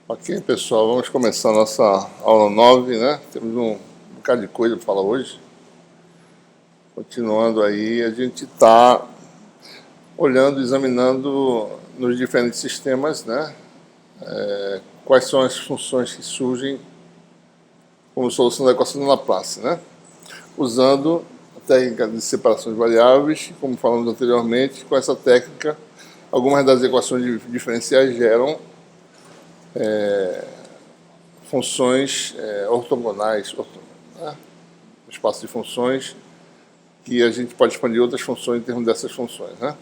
Ok, pessoal, vamos começar a nossa aula 9, né? Temos um bocado de coisa para falar hoje. Continuando aí, a gente está olhando, examinando nos diferentes sistemas, né? Quais são as funções que surgem como solução da equação de Laplace, né? Usando a técnica de separação de variáveis, como falamos anteriormente, com essa técnica, algumas das equações diferenciais geram funções ortogonais, né? Espaço de funções, que a gente pode expandir outras funções em termos dessas funções, né?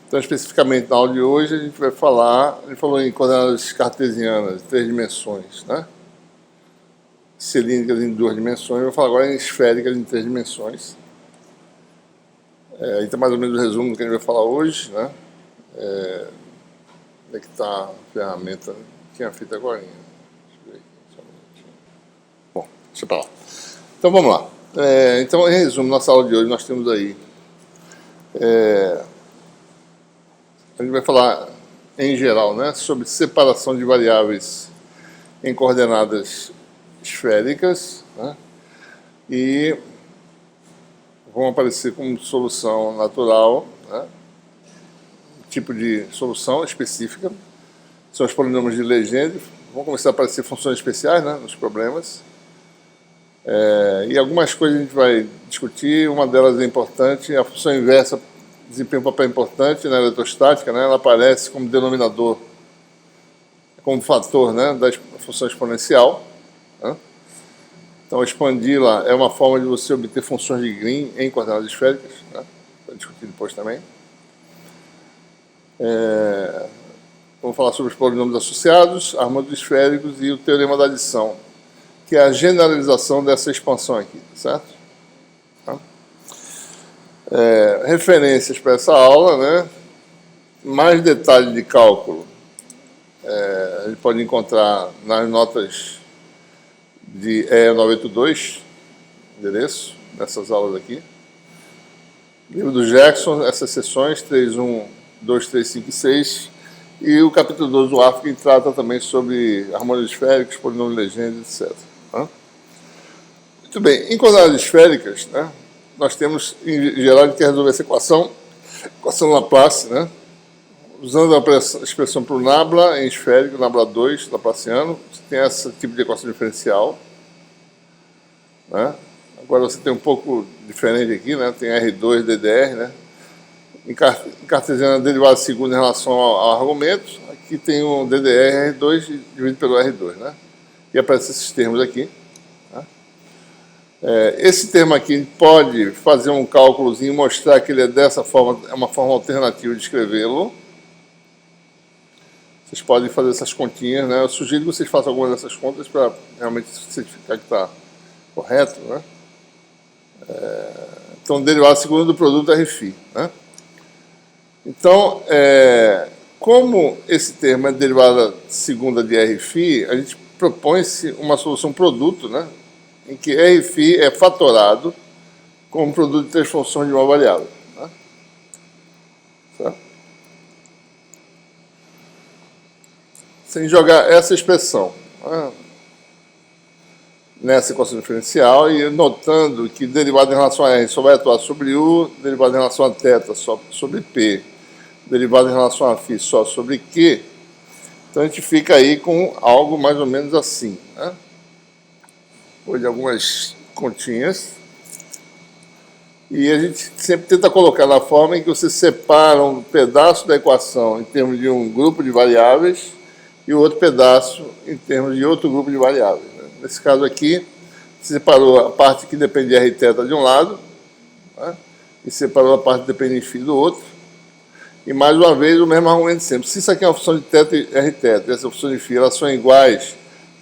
Então, especificamente na aula de hoje, a gente vai falar, a gente falou em coordenadas cartesianas, de 3 dimensões, né? Cilíndricas em 2 dimensões, vou falar agora em esféricas em 3 dimensões. Aí está mais ou menos o resumo do que a gente vai falar hoje, né? Onde é que está a ferramenta? Tinha feito agora. Deixa eu ver aqui, só um minutinho. Bom, deixa para lá. Então, vamos lá. Então, em resumo, nossa aula de hoje nós temos aí... a gente vai falar, em geral, né, sobre separação de variáveis em coordenadas esféricas, né, e vão aparecer como solução natural, né, tipo de solução específica, são os polinômios de Legendre. Vão começar a aparecer funções especiais, né, nos problemas. E algumas coisas a gente vai discutir, uma delas é importante, a função inversa desempenha um papel importante na eletrostática, né? Ela aparece como denominador, como fator, né, da função exponencial, né? Então, expandi-la é uma forma de você obter funções de Green em coordenadas esféricas, né? Vai discutir depois também. Vamos falar sobre os polinômios associados, harmônicos esféricos e o teorema da adição, que é a generalização dessa expansão aqui, certo? Referências para essa aula, né? Mais detalhes de cálculo a gente pode encontrar nas notas de E982, endereço, nessas aulas aqui. Livro do Jackson, essas sessões, 3.1, 2, 3, 5 e 6. E o capítulo 2 do AFC, que trata também sobre harmônicos esféricos, polinômios de Legendre, etc. Muito bem, em coordenadas esféricas, né, nós temos, em geral, a gente quer resolver essa equação Laplace, né, usando a expressão para o nabla em esférico, nabla 2, laplaciano, você tem esse tipo de equação diferencial, né? Agora você tem um pouco diferente aqui, né, tem R2, DDR, né, em cartesiana derivada segunda em relação ao argumento, aqui tem um DDR, R2 dividido pelo R2, né, e aparecem esses termos aqui. Esse termo aqui pode fazer um cálculozinho e mostrar que ele é dessa forma, é uma forma alternativa de escrevê-lo. Vocês podem fazer essas continhas, né? Eu sugiro que vocês façam algumas dessas contas para realmente certificar que está correto, né? Então, derivada segunda do produto Rφ, né? Então, como esse termo é derivada segunda de Rφ, a gente propõe-se uma solução produto, né, em que Rφ é fatorado como produto de 3 funções de uma variável, né? Certo? Sem jogar essa expressão, né, nessa equação diferencial e notando que derivada em relação a R só vai atuar sobre U, derivada em relação a θ só sobre P, derivada em relação a φ só sobre Q. Então a gente fica aí com algo mais ou menos assim, né? Depois de algumas continhas. E a gente sempre tenta colocar na forma em que você separa um pedaço da equação em termos de um grupo de variáveis e o outro pedaço em termos de outro grupo de variáveis, né? Nesse caso aqui, você separou a parte que depende de Rθ de um lado, né, e separou a parte que depende de φ do outro. E mais uma vez o mesmo argumento sempre. Se isso aqui é uma função de θ e Rθ, e essa função de φ, elas são iguais,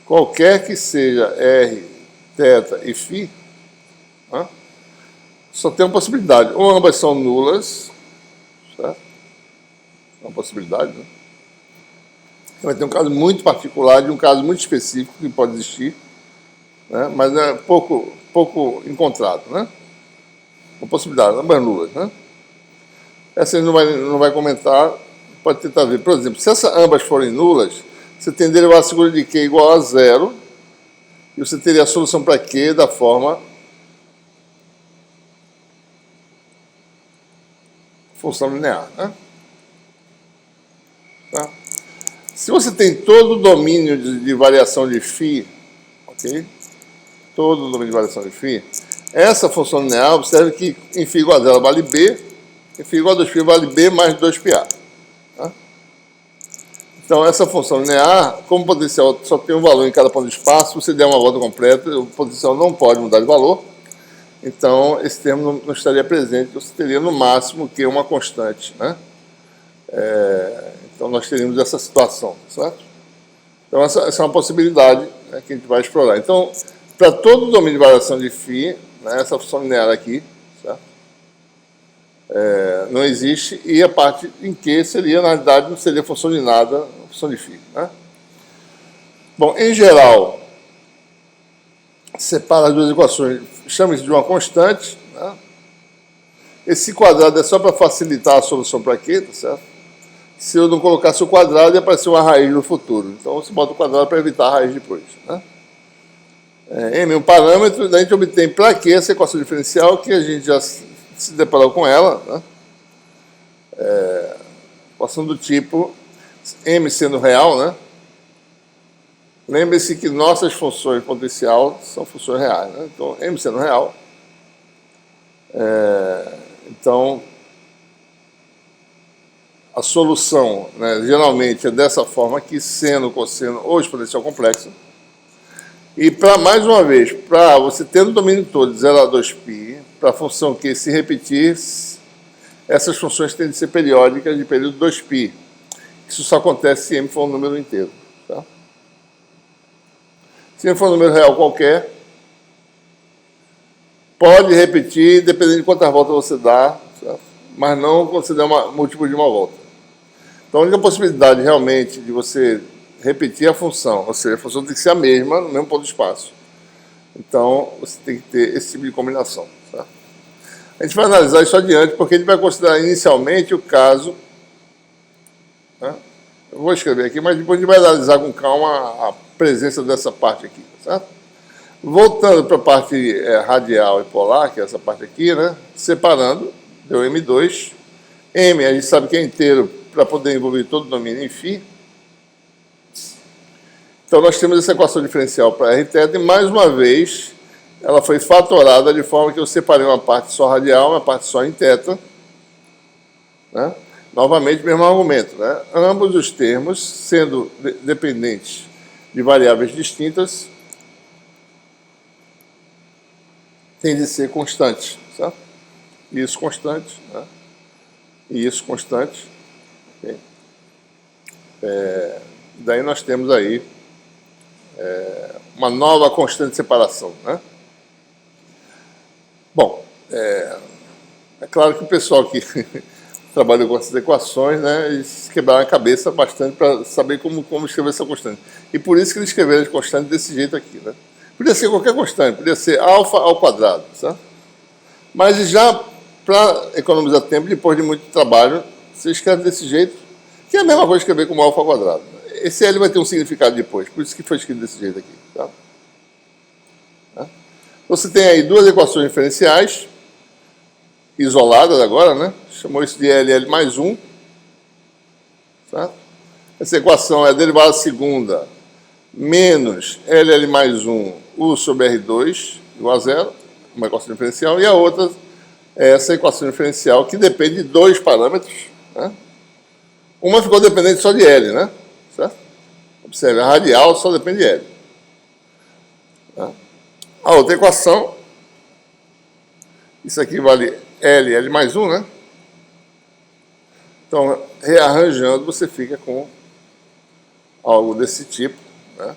qualquer que seja R, θ e φ, né, só tem uma possibilidade. Ou ambas são nulas, certo? É uma possibilidade, né? Vai ter um caso muito particular, de um caso muito específico que pode existir, né, mas é pouco encontrado, né? Uma possibilidade, ambas nulas, né? Essa a gente não vai comentar, pode tentar ver. Por exemplo, se ambas forem nulas, você tem derivada segura de Q igual a zero, e você teria a solução para Q da forma função linear, né? Tá? Se você tem todo o domínio de variação de φ, ok? Todo o domínio de variação de φ, essa função linear, observe que em φ igual a zero vale B, em φ igual a 2π vale B mais 2πa. Tá? Então, essa função linear, como o potencial só tem um valor em cada ponto de espaço, se você der uma volta completa, o potencial não pode mudar de valor. Então, esse termo não estaria presente, você teria no máximo que uma constante, né? Então, nós teríamos essa situação, certo? Então, essa é uma possibilidade, né, que a gente vai explorar. Então, para todo o domínio de variação de φ, né, essa função linear aqui, certo? Não existe, e a parte em que seria, na realidade, não seria função de nada, função de φ, né? Bom, em geral, separa as duas equações, chama isso de uma constante, né? Esse quadrado é só para facilitar a solução para Q, tá certo? Se eu não colocasse o quadrado, ia aparecer uma raiz no futuro. Então, você bota o quadrado para evitar a raiz depois, né? M é um parâmetro, daí a gente obtém para Q essa equação diferencial, que a gente já se deparou com ela, né? Equação do tipo M sendo real, né? Lembre-se que nossas funções potencial são funções reais, né? Então, M sendo real. Então, a solução, né, geralmente é dessa forma aqui, seno, cosseno ou exponencial complexo. E, mais uma vez, para você ter o domínio todo de 0 a 2π, para a função Q se repetir, essas funções têm de ser periódicas de período 2π. Isso só acontece se M for um número inteiro. Tá? Se M for um número real qualquer, pode repetir dependendo de quantas voltas você dá, certo? Mas não quando você der múltiplo de uma volta. Então, a única possibilidade realmente de você repetir a função, ou seja, a função tem que ser a mesma no mesmo ponto de espaço. Então, você tem que ter esse tipo de combinação. Tá? A gente vai analisar isso adiante, porque a gente vai considerar inicialmente o caso. Né? Eu vou escrever aqui, mas depois a gente vai analisar com calma a presença dessa parte aqui. Certo? Voltando para a parte radial e polar, que é essa parte aqui, né? Separando, deu M2. M, a gente sabe que é inteiro para poder envolver todo o domínio em φ. Então, nós temos essa equação diferencial para R θ, e mais uma vez, ela foi fatorada de forma que eu separei uma parte só radial, uma parte só em θ. Né? Novamente, mesmo argumento. Né? Ambos os termos, sendo dependentes de variáveis distintas, têm de ser constantes. Certo? Isso constante. Né? E isso constante. Okay? Daí nós temos aí uma nova constante de separação, né? Bom, é claro que o pessoal que trabalhou com essas equações, né, eles quebraram a cabeça bastante para saber como escrever essa constante. E por isso que eles escreveram a constante desse jeito aqui, né? Podia ser qualquer constante, podia ser alfa ao quadrado, certo? Mas já para economizar tempo, depois de muito trabalho, você escreve desse jeito, que é a mesma coisa escrever como alfa ao quadrado. Esse L vai ter um significado depois, por isso que foi escrito desse jeito aqui. Tá? Você tem aí duas equações diferenciais, isoladas agora, né? Chamou isso de LL mais 1. Tá? Essa equação é a derivada segunda menos LL mais 1 U sobre R2 igual a zero, uma equação diferencial, e a outra é essa equação diferencial que depende de dois parâmetros. Né? Uma ficou dependente só de L, né? Certo? Observe, a radial só depende de L. Tá? A outra equação, isso aqui vale L mais 1, né? Então, rearranjando, você fica com algo desse tipo, né?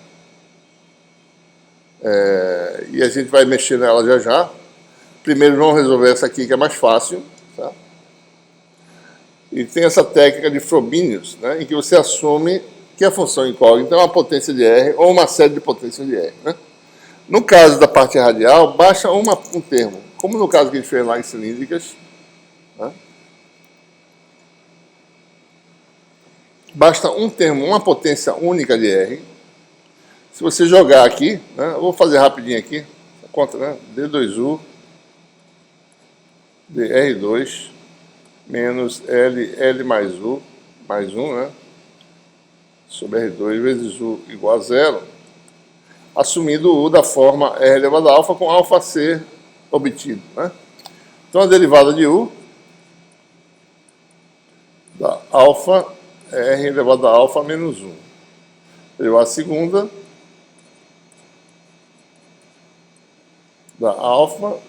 E a gente vai mexer nela já já. Primeiro vamos resolver essa aqui, que é mais fácil. Tá? E tem essa técnica de Frobenius, né? Em que você assume que a função incógnita é uma potência de R ou uma série de potências de R. Né? No caso da parte radial, baixa um termo, como no caso que a gente fez lá em cilíndricas. Né? basta um termo, uma potência única de R. Se você jogar aqui, né, eu vou fazer rapidinho aqui, a conta, né, D2U, DR2, menos L mais U, mais 1, né, sobre R2 vezes U igual a zero, assumindo U da forma R elevado a alfa com alfa ser obtido, né? Então, a derivada de U da alfa é R elevado a alfa menos 1. Derivada segunda da alfa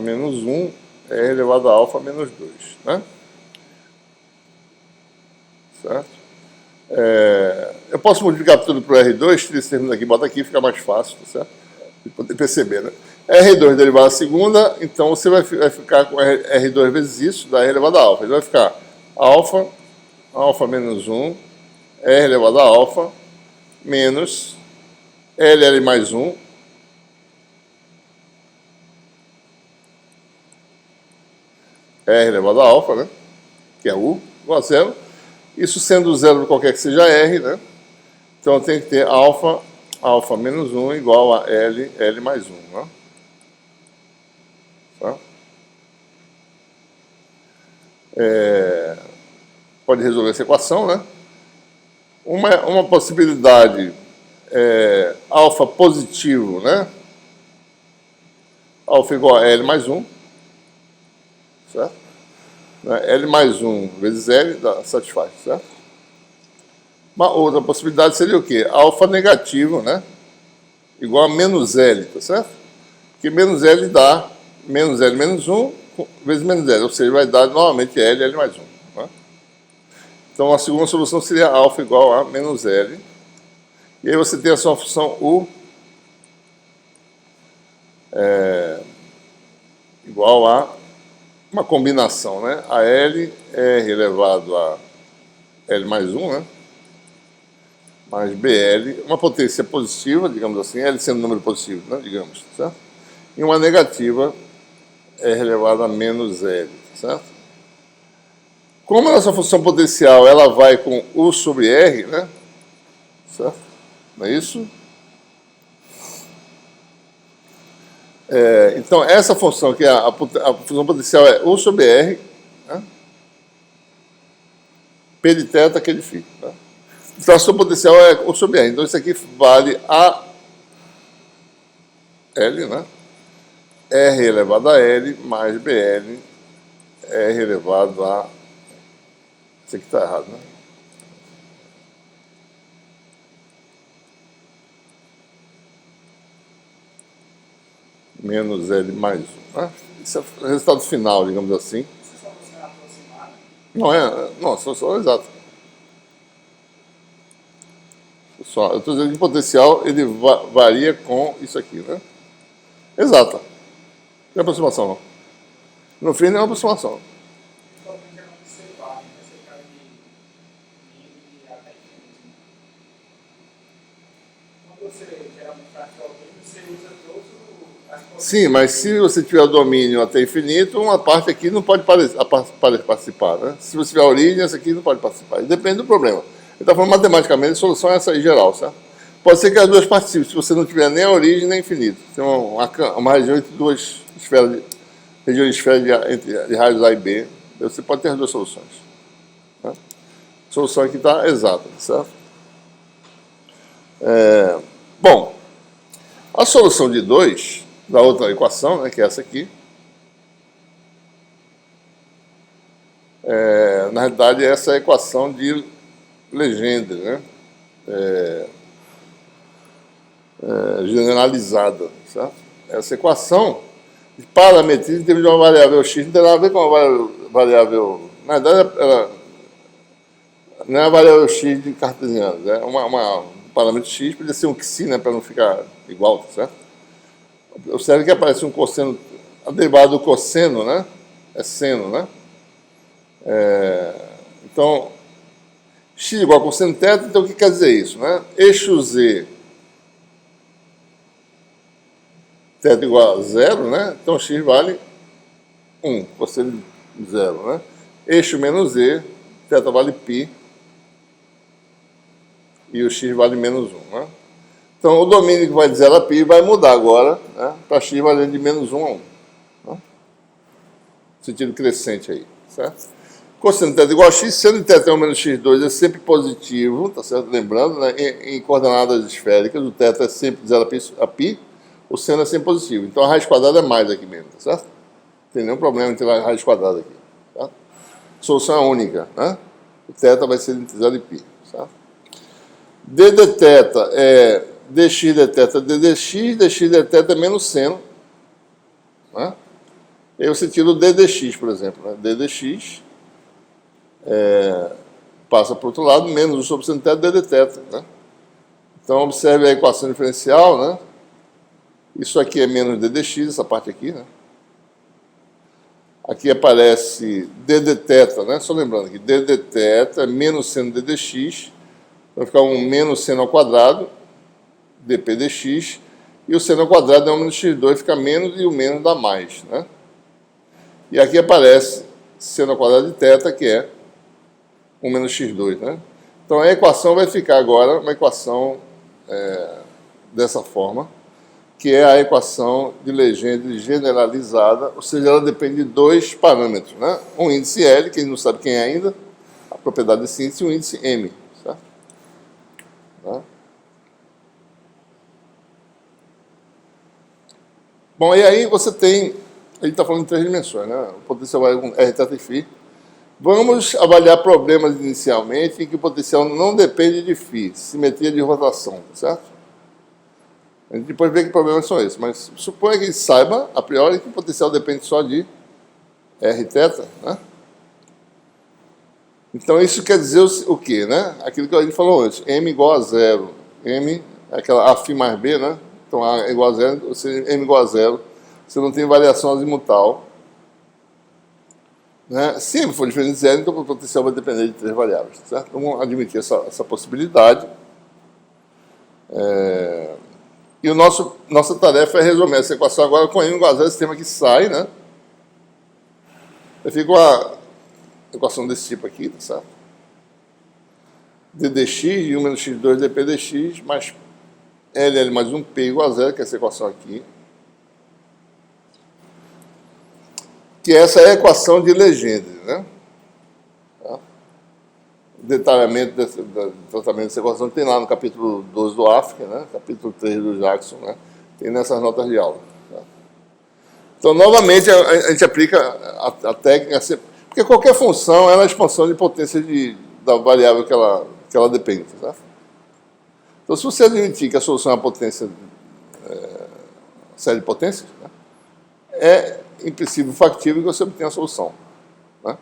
menos 1, R elevado a alfa menos 2, né? Certo? Eu posso multiplicar tudo por R2, tira esse termo daqui, bota aqui, fica mais fácil, tá certo? De poder perceber, né? R2 derivada segunda, então você vai ficar com R2 vezes isso, da R elevado a alfa. Ele vai ficar alfa menos 1, R elevado a alfa, menos LL mais 1, R elevado a alfa, né? Que é U, igual a zero. Isso sendo zero para qualquer que seja R, né? Então tem que ter alfa menos 1 igual a L mais 1, né? Tá? Pode resolver essa equação, né? Uma possibilidade é alfa positivo, né? Alfa igual a L mais 1, certo? L mais 1 vezes L satisfaz, certo? Uma outra possibilidade seria o quê? Alfa negativo, né? Igual a menos L, tá certo? Porque menos L dá menos L menos 1 vezes menos L, ou seja, vai dar novamente L mais 1. Né? Então, a segunda solução seria alfa igual a menos L. E aí você tem a sua função U igual a uma combinação, né? A L, R elevado a L mais 1, né? Mais BL, uma potência positiva, digamos assim, L sendo número positivo, né? Digamos, certo? E uma negativa, R elevado a menos L, certo? Como a nossa função potencial ela vai com U sobre R, né? Certo? Não é isso? Então, essa função, que a função potencial é U sobre R, né? P de θ, Q de φ. Né? Então, a sua potencial é U sobre R. Então, isso aqui vale a L, né? R elevado a L mais BL, R elevado a... Isso aqui está errado, né? Menos L mais 1. Né? Isso é o resultado final, digamos assim. Não é, não, só exato. Eu estou dizendo que o potencial ele varia com isso aqui, né? Exata. Não é aproximação, não. No fim, não é aproximação. Sim, mas se você tiver o domínio até infinito, uma parte aqui não pode participar, né? Se você tiver a origem, essa aqui não pode participar. Depende do problema. Ele está falando matematicamente, a solução é essa aí geral, certo? Pode ser que as duas participem, se você não tiver nem a origem nem infinito. Tem uma região entre duas esferas, regiões de esfera de raios A e B, você pode ter as duas soluções. Né? A solução aqui está exata, certo? Bom, a solução de 2 da outra equação, né, que é essa aqui, na realidade, essa é a equação de Legendre, né? Generalizada, certo? Essa equação de parametria em termos de uma variável x não tem nada a ver com uma variável... Na verdade, ela não é a variável x de cartesiano, é um parâmetro x, podia ser um xi, né, para não ficar igual, certo? Observe que aparece um cosseno, a derivada do cosseno, né? É seno, né? Então, x igual a cosseno θ, então o que quer dizer isso, né? Eixo z, θ igual a zero, né? Então x vale 1, cosseno de zero, né? Eixo menos z, θ vale π, e o x vale menos 1. Né? Então, o domínio que vai de 0 a π vai mudar agora, né, para x valendo de menos 1 a 1. Né? Sentido crescente aí, certo? Cosseno de θ igual a x, seno de θ1 menos x2 é sempre positivo, tá certo? Lembrando, né, em coordenadas esféricas, o θ é sempre de 0 a π, o seno é sempre positivo. Então, a raiz quadrada é mais aqui mesmo, tá certo? Não tem nenhum problema entre a raiz quadrada aqui. Tá? Solução é única, né? O θ vai ser entre 0 e π, certo? d de θ é dx de θ dx de θ é menos seno, né? E aí você tira o d dx, por exemplo, né? d dx passa para o outro lado, menos 1 sobre seno de θ, d de θ, né? Então, observe a equação diferencial, né? Isso aqui é menos d dx, essa parte aqui, né? Aqui aparece d de θ, né? Só lembrando aqui, d de θ é menos seno d dx, vai ficar um menos seno ao quadrado, dp dx, e o seno ao quadrado é 1 menos x2, fica menos e o menos dá mais, né? E aqui aparece seno ao quadrado de θ, que é 1 menos x2, né? Então a equação vai ficar agora uma equação dessa forma, que é a equação de Legendre generalizada, ou seja, ela depende de dois parâmetros, né? Um índice L, que a gente não sabe quem é ainda, a propriedade desse índice, e um índice M, certo? Tá? Bom, e aí você tem, a gente está falando em 3 dimensões, né? O potencial vai com Rθ e φ. Vamos avaliar problemas inicialmente em que o potencial não depende de φ, simetria de rotação, certo? A gente depois vê que problemas são esses, mas suponha que a gente saiba, a priori, que o potencial depende só de Rθ, né? Então isso quer dizer o quê, né? Aquilo que a gente falou antes, M igual a 0, M é aquela Φ mais B, né? Então A é igual a 0, ou seja, M igual a 0, você não tem variação azimutal. Né? Se M for diferente de 0, então o potencial vai depender de 3 variáveis, certo? Vamos admitir essa possibilidade. E nossa tarefa é resolver essa equação agora com M igual a 0, esse termo aqui sai, né? Eu fico uma equação desse tipo aqui, tá certo? d dx e 1 menos x2 dp dx mais LL mais 1p igual a 0, que é essa equação aqui. Que essa é a equação de Legendre, né? Tá? O detalhamento do tratamento dessa equação tem lá no capítulo 12 do África, né? Capítulo 3 do Jackson, né? Tem nessas notas de aula. Tá? Então, novamente, a gente aplica a técnica, porque qualquer função é a expansão de potência da variável que ela depende, tá? Então, se você admitir que a solução é a potência, série de potências, né? É em princípio factível que você obtenha a solução, né?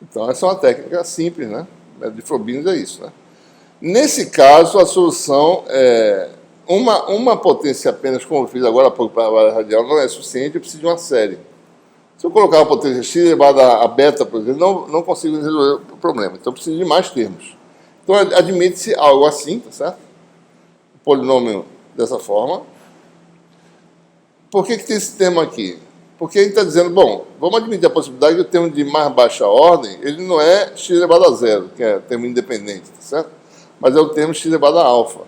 Então, essa é uma técnica simples, né? De Frobenius é isso, né? Nesse caso, a solução é uma potência apenas, como eu fiz agora há pouco para a variável radial, não é suficiente, eu preciso de uma série. Se eu colocar uma potência x elevada a beta, por exemplo, não consigo resolver o problema. Então, eu preciso de mais termos. Então, admite-se algo assim, tá certo? O polinômio dessa forma. Por que tem esse termo aqui? Porque a gente está dizendo, bom, vamos admitir a possibilidade que o termo de mais baixa ordem, ele não é x elevado a 0, que é termo independente, tá certo? Mas é o termo x elevado a alfa.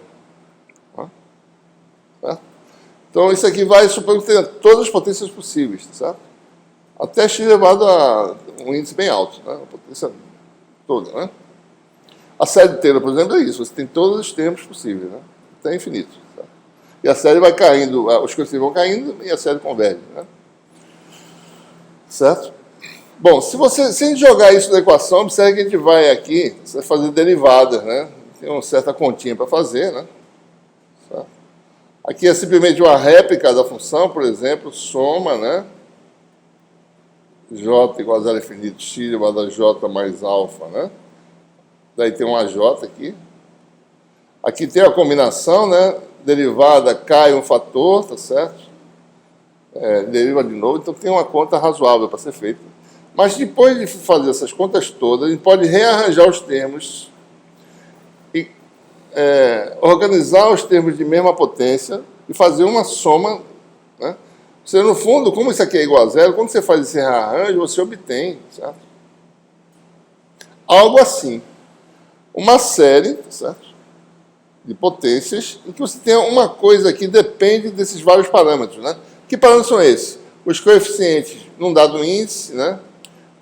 Tá? Então, isso aqui vai supor que tenha todas as potências possíveis, tá certo? Até x elevado a um índice bem alto, né? A potência toda, né? A série de Taylor, por exemplo, é isso. Você tem todos os termos possíveis, né? Até infinito. Tá? E a série vai caindo, os coeficientes vão caindo e a série converge, né? Certo? Bom, se a gente jogar isso na equação, observe que a gente vai aqui fazer derivadas, né? Tem uma certa continha para fazer, né? Certo? Aqui é simplesmente uma réplica da função, por exemplo, soma, né? J igual a 0 infinito, x elevado a j mais alfa, né? Daí tem um AJ aqui. Aqui tem a combinação, né? Derivada, cai um fator, tá certo? Deriva de novo, então tem uma conta razoável para ser feita. Mas depois de fazer essas contas todas, a gente pode rearranjar os termos e organizar os termos de mesma potência e fazer uma soma, né? Ou seja, no fundo, como isso aqui é igual a 0, quando você faz esse rearranjo, você obtém, certo? Algo assim. uma série, tá certo? De potências, em que você tem uma coisa que depende desses vários parâmetros, né? Que parâmetros são esses? Os coeficientes num dado índice, né?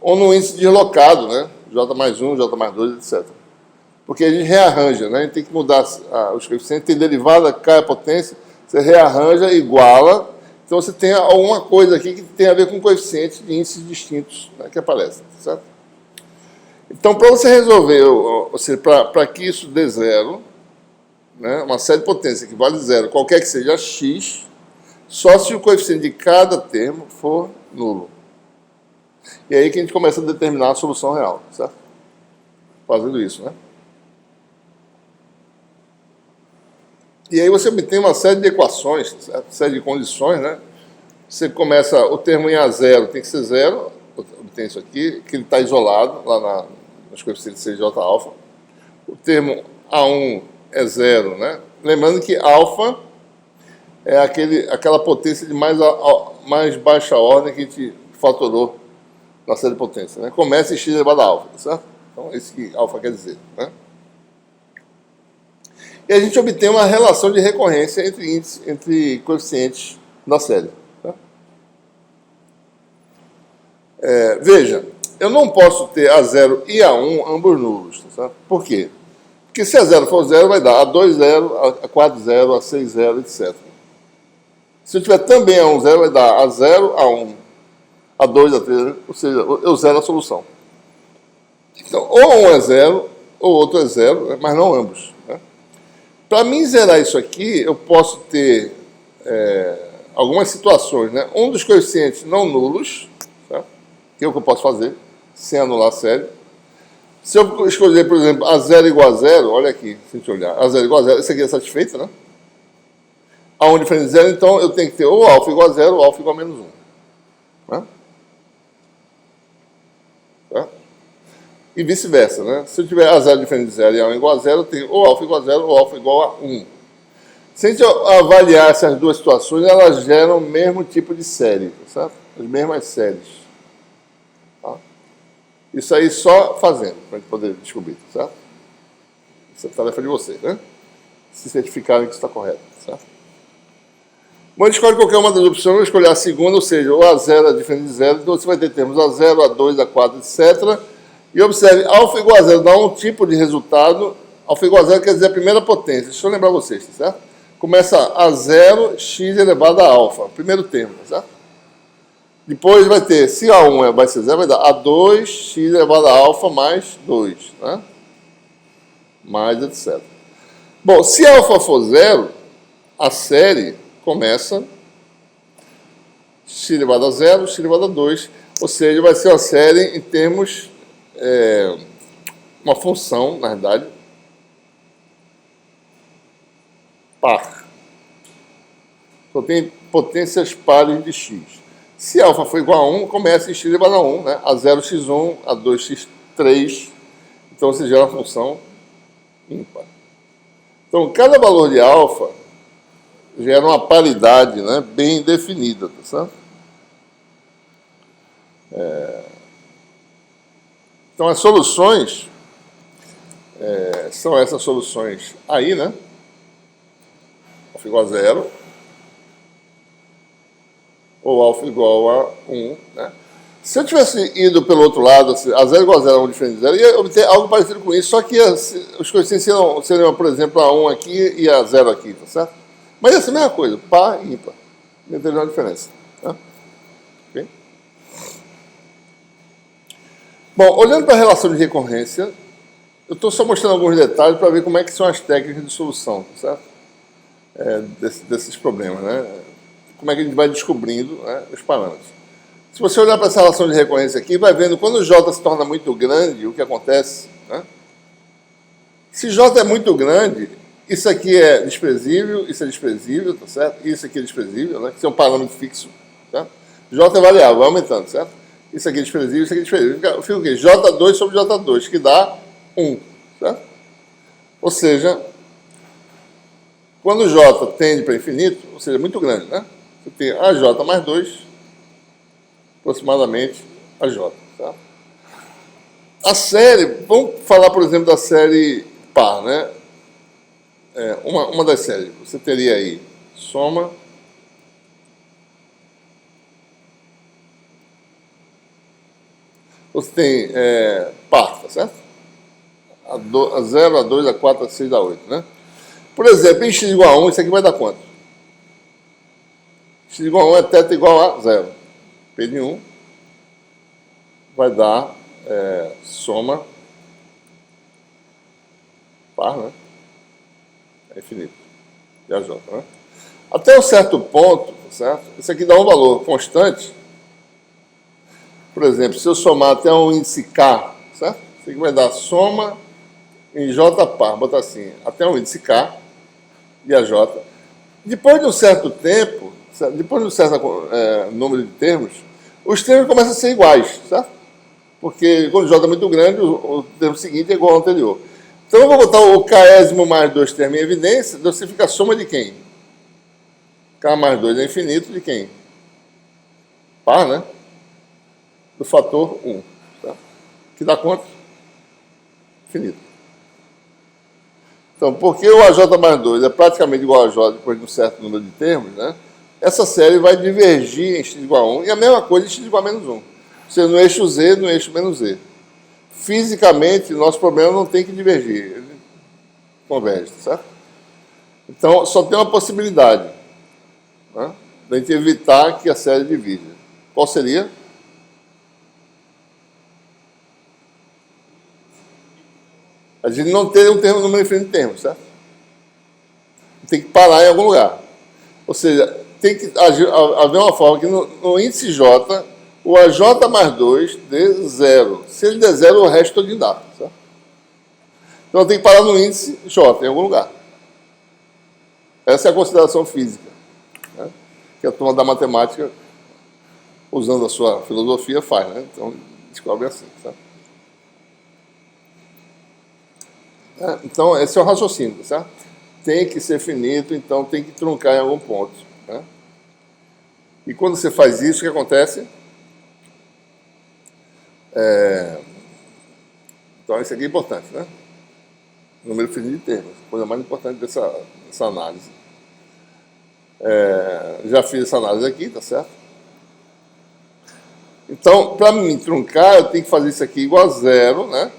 Ou no índice deslocado, né? J mais 1, J mais 2, etc. Porque a gente rearranja, né? A gente tem que mudar os coeficientes, tem derivada, cai a potência, você rearranja, iguala. Então você tem alguma coisa aqui que tem a ver com coeficientes de índices distintos, né, que aparecem, certo? Então, para você resolver, ou seja, para que isso dê zero, né, uma série de potência que vale zero, qualquer que seja x, só se o coeficiente de cada termo for nulo. E aí que a gente começa a determinar a solução real, certo? Fazendo isso, né? E aí você obtém uma série de equações, certo? Série de condições, né? Você começa, o termo em A0 tem que ser zero, obtém isso aqui, que ele está isolado lá nos coeficientes CJ alfa. O termo A1 é zero, né? Lembrando que alfa é aquela potência de mais baixa ordem que a gente fatorou na série de potência, né? Começa em x elevado a alfa, certo? Então, é isso que alfa quer dizer, né? E a gente obtém uma relação de recorrência entre coeficientes da série. Tá? Veja, eu não posso ter A0 e A1 ambos nulos. Tá? Por quê? Porque se A0 for zero, vai dar A2 zero, A4 zero, A6 zero, etc. Se eu tiver também A1 zero, vai dar A0, A1, A2, A3, ou seja, eu zero a solução. Então, ou um é zero, ou outro é zero, mas não ambos. Né? Para mim zerar isso aqui, eu posso ter algumas situações, né? Um dos coeficientes não nulos, tá? Que é o que eu posso fazer, sem anular a série. Se eu escolher, por exemplo, A0 igual a zero, olha aqui, se a gente olhar, A0 igual a zero, isso aqui é satisfeito, né? A1 diferente de zero, então eu tenho que ter ou alfa igual a zero ou alfa igual a menos 1. Né? Tá? E vice-versa, né? Se eu tiver A0 diferente de zero e A1 igual a zero, eu tenho ou alfa igual a zero ou alfa igual a 1. Se a gente avaliar essas duas situações, elas geram o mesmo tipo de série, certo? As mesmas séries. Tá? Isso aí só fazendo, para a gente poder descobrir, certo? Essa é a tarefa de vocês, né? Se certificarem que isso está correto, certo? Bom, a gente escolhe qualquer uma das opções, vou escolher a segunda, ou seja, o A0 é diferente de zero, então você vai ter termos A0, A2, A4, etc. E observe, alfa igual a zero dá um tipo de resultado, alfa igual a zero quer dizer a primeira potência, deixa eu lembrar vocês, certo? Começa a 0, x elevado a alfa, primeiro termo, certo? Depois vai ter, se A1 vai ser zero, vai dar A2, x elevado a alfa mais 2, né? Mais etc. Bom, se alfa for zero, a série começa x elevado a 0, x elevado a 2, ou seja, vai ser uma série em termos, uma função, na verdade, par. Só tem potências pares de x. Se alfa for igual a 1, começa em x elevado a 1, né? A0, x1, A2, x3. Então você gera uma função ímpar. Então, cada valor de alfa gera uma paridade, né, bem definida, tá certo? Então, as soluções são essas soluções aí, né? Alfa igual a 0, ou alfa igual a 1, né? Se eu tivesse ido pelo outro lado, assim, a 0 igual a 0, a 1 diferente de 0, ia obter algo parecido com isso, só que os coeficientes seriam, por exemplo, a 1 aqui e a 0 aqui, tá certo? Mas essa é a mesma coisa, par e ímpar. Não tem nenhuma diferença. Tá? Okay? Bom, olhando para a relação de recorrência, eu estou só mostrando alguns detalhes para ver como é que são as técnicas de solução, tá certo? Desses problemas, né? Como é que a gente vai descobrindo, né, os parâmetros. Se você olhar para essa relação de recorrência aqui, vai vendo quando o J se torna muito grande, o que acontece, né? Se J é muito grande, isso aqui é desprezível, isso é desprezível, tá certo? Isso aqui é desprezível, né? Isso é um parâmetro fixo, tá? J é variável, vai aumentando, certo? Isso aqui é desprezível, isso aqui é desprezível. Fica o quê? J2 sobre J2, que dá 1, certo? Ou seja, quando J tende para infinito, ou seja, muito grande, né? Você tem AJ mais 2, aproximadamente AJ, tá? A série, vamos falar, por exemplo, da série par, né? Uma das séries, você teria aí soma você tem par, tá certo? A 0, a 2, a 4, a 6, a 8, né? Por exemplo, em x igual a 1, isso aqui vai dar quanto? X igual a 1 é θ igual a 0. P de 1 vai dar soma par, né? É infinito. E a J, né? Até um certo ponto, certo? Isso aqui dá um valor constante. Por exemplo, se eu somar até um índice K, certo? Isso aqui vai dar soma em J par, botar assim, até um índice K e a J. Depois de um certo tempo, depois de um certo número de termos, os termos começam a ser iguais, certo? Porque quando J é muito grande, o termo seguinte é igual ao anterior. Então eu vou botar o Késimo mais 2 termos em evidência, então você fica a soma de quem? K mais 2 é infinito de quem? Par, né? Do fator 1. Tá? Que dá quanto? Infinito. Então, porque o AJ mais 2 é praticamente igual a J depois de um certo número de termos, né? Essa série vai divergir em x igual a 1 e a mesma coisa em x igual a menos 1. Ou seja, no eixo Z, no eixo menos Z. Fisicamente, nosso problema não tem que divergir. Ele converge, certo? Então, só tem uma possibilidade, né? Da gente evitar que a série divida. Qual seria? A gente não ter um termo número infinito de termos, certo? Tem que parar em algum lugar. Ou seja, tem que haver uma forma que no índice J, o AJ mais 2 dê 0. Se ele der 0, o resto todo dá, certo? Então tem que parar no índice J, em algum lugar. Essa é a consideração física, né? Que a turma da matemática, usando a sua filosofia, faz, né? Então, descobre assim, certo? Então, esse é o raciocínio, certo? Tem que ser finito, então tem que truncar em algum ponto, né? E quando você faz isso, o que acontece? Então, isso aqui é importante, né? Número finito de termos, a coisa mais importante dessa análise. Já fiz essa análise aqui, tá certo? Então, para me truncar, eu tenho que fazer isso aqui igual a 0, né?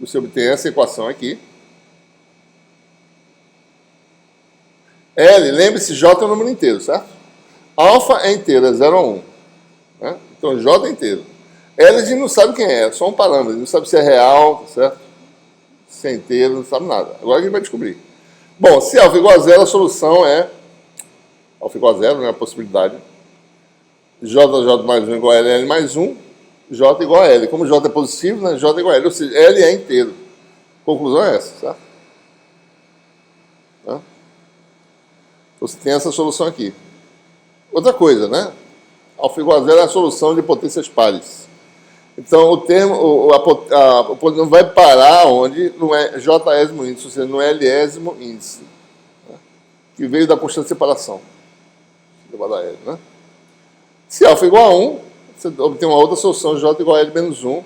Você obtém essa equação aqui. L, lembre-se, J é um número inteiro, certo? Alfa é inteiro, é 0 a 1. Né? Então, J é inteiro. L a gente não sabe quem é só um parâmetro. Não sabe se é real, certo? Se é inteiro, não sabe nada. Agora a gente vai descobrir. Bom, se alfa igual a 0, a solução é... Alfa igual a 0, né? A possibilidade. J mais 1 igual a L mais 1. J igual a L. Como J é positivo, né? J igual a L. Ou seja, L é inteiro. Conclusão é essa, certo? Tá? Você tem essa solução aqui. Outra coisa, né? Alfa igual a 0 é a solução de potências pares. Então, o termo, o polinômio vai parar onde não é J-ésimo índice, ou seja, no L-ésimo índice, né? Que veio da constante de separação. Né? Se alfa igual a 1, você obtém uma outra solução, J igual a L menos 1.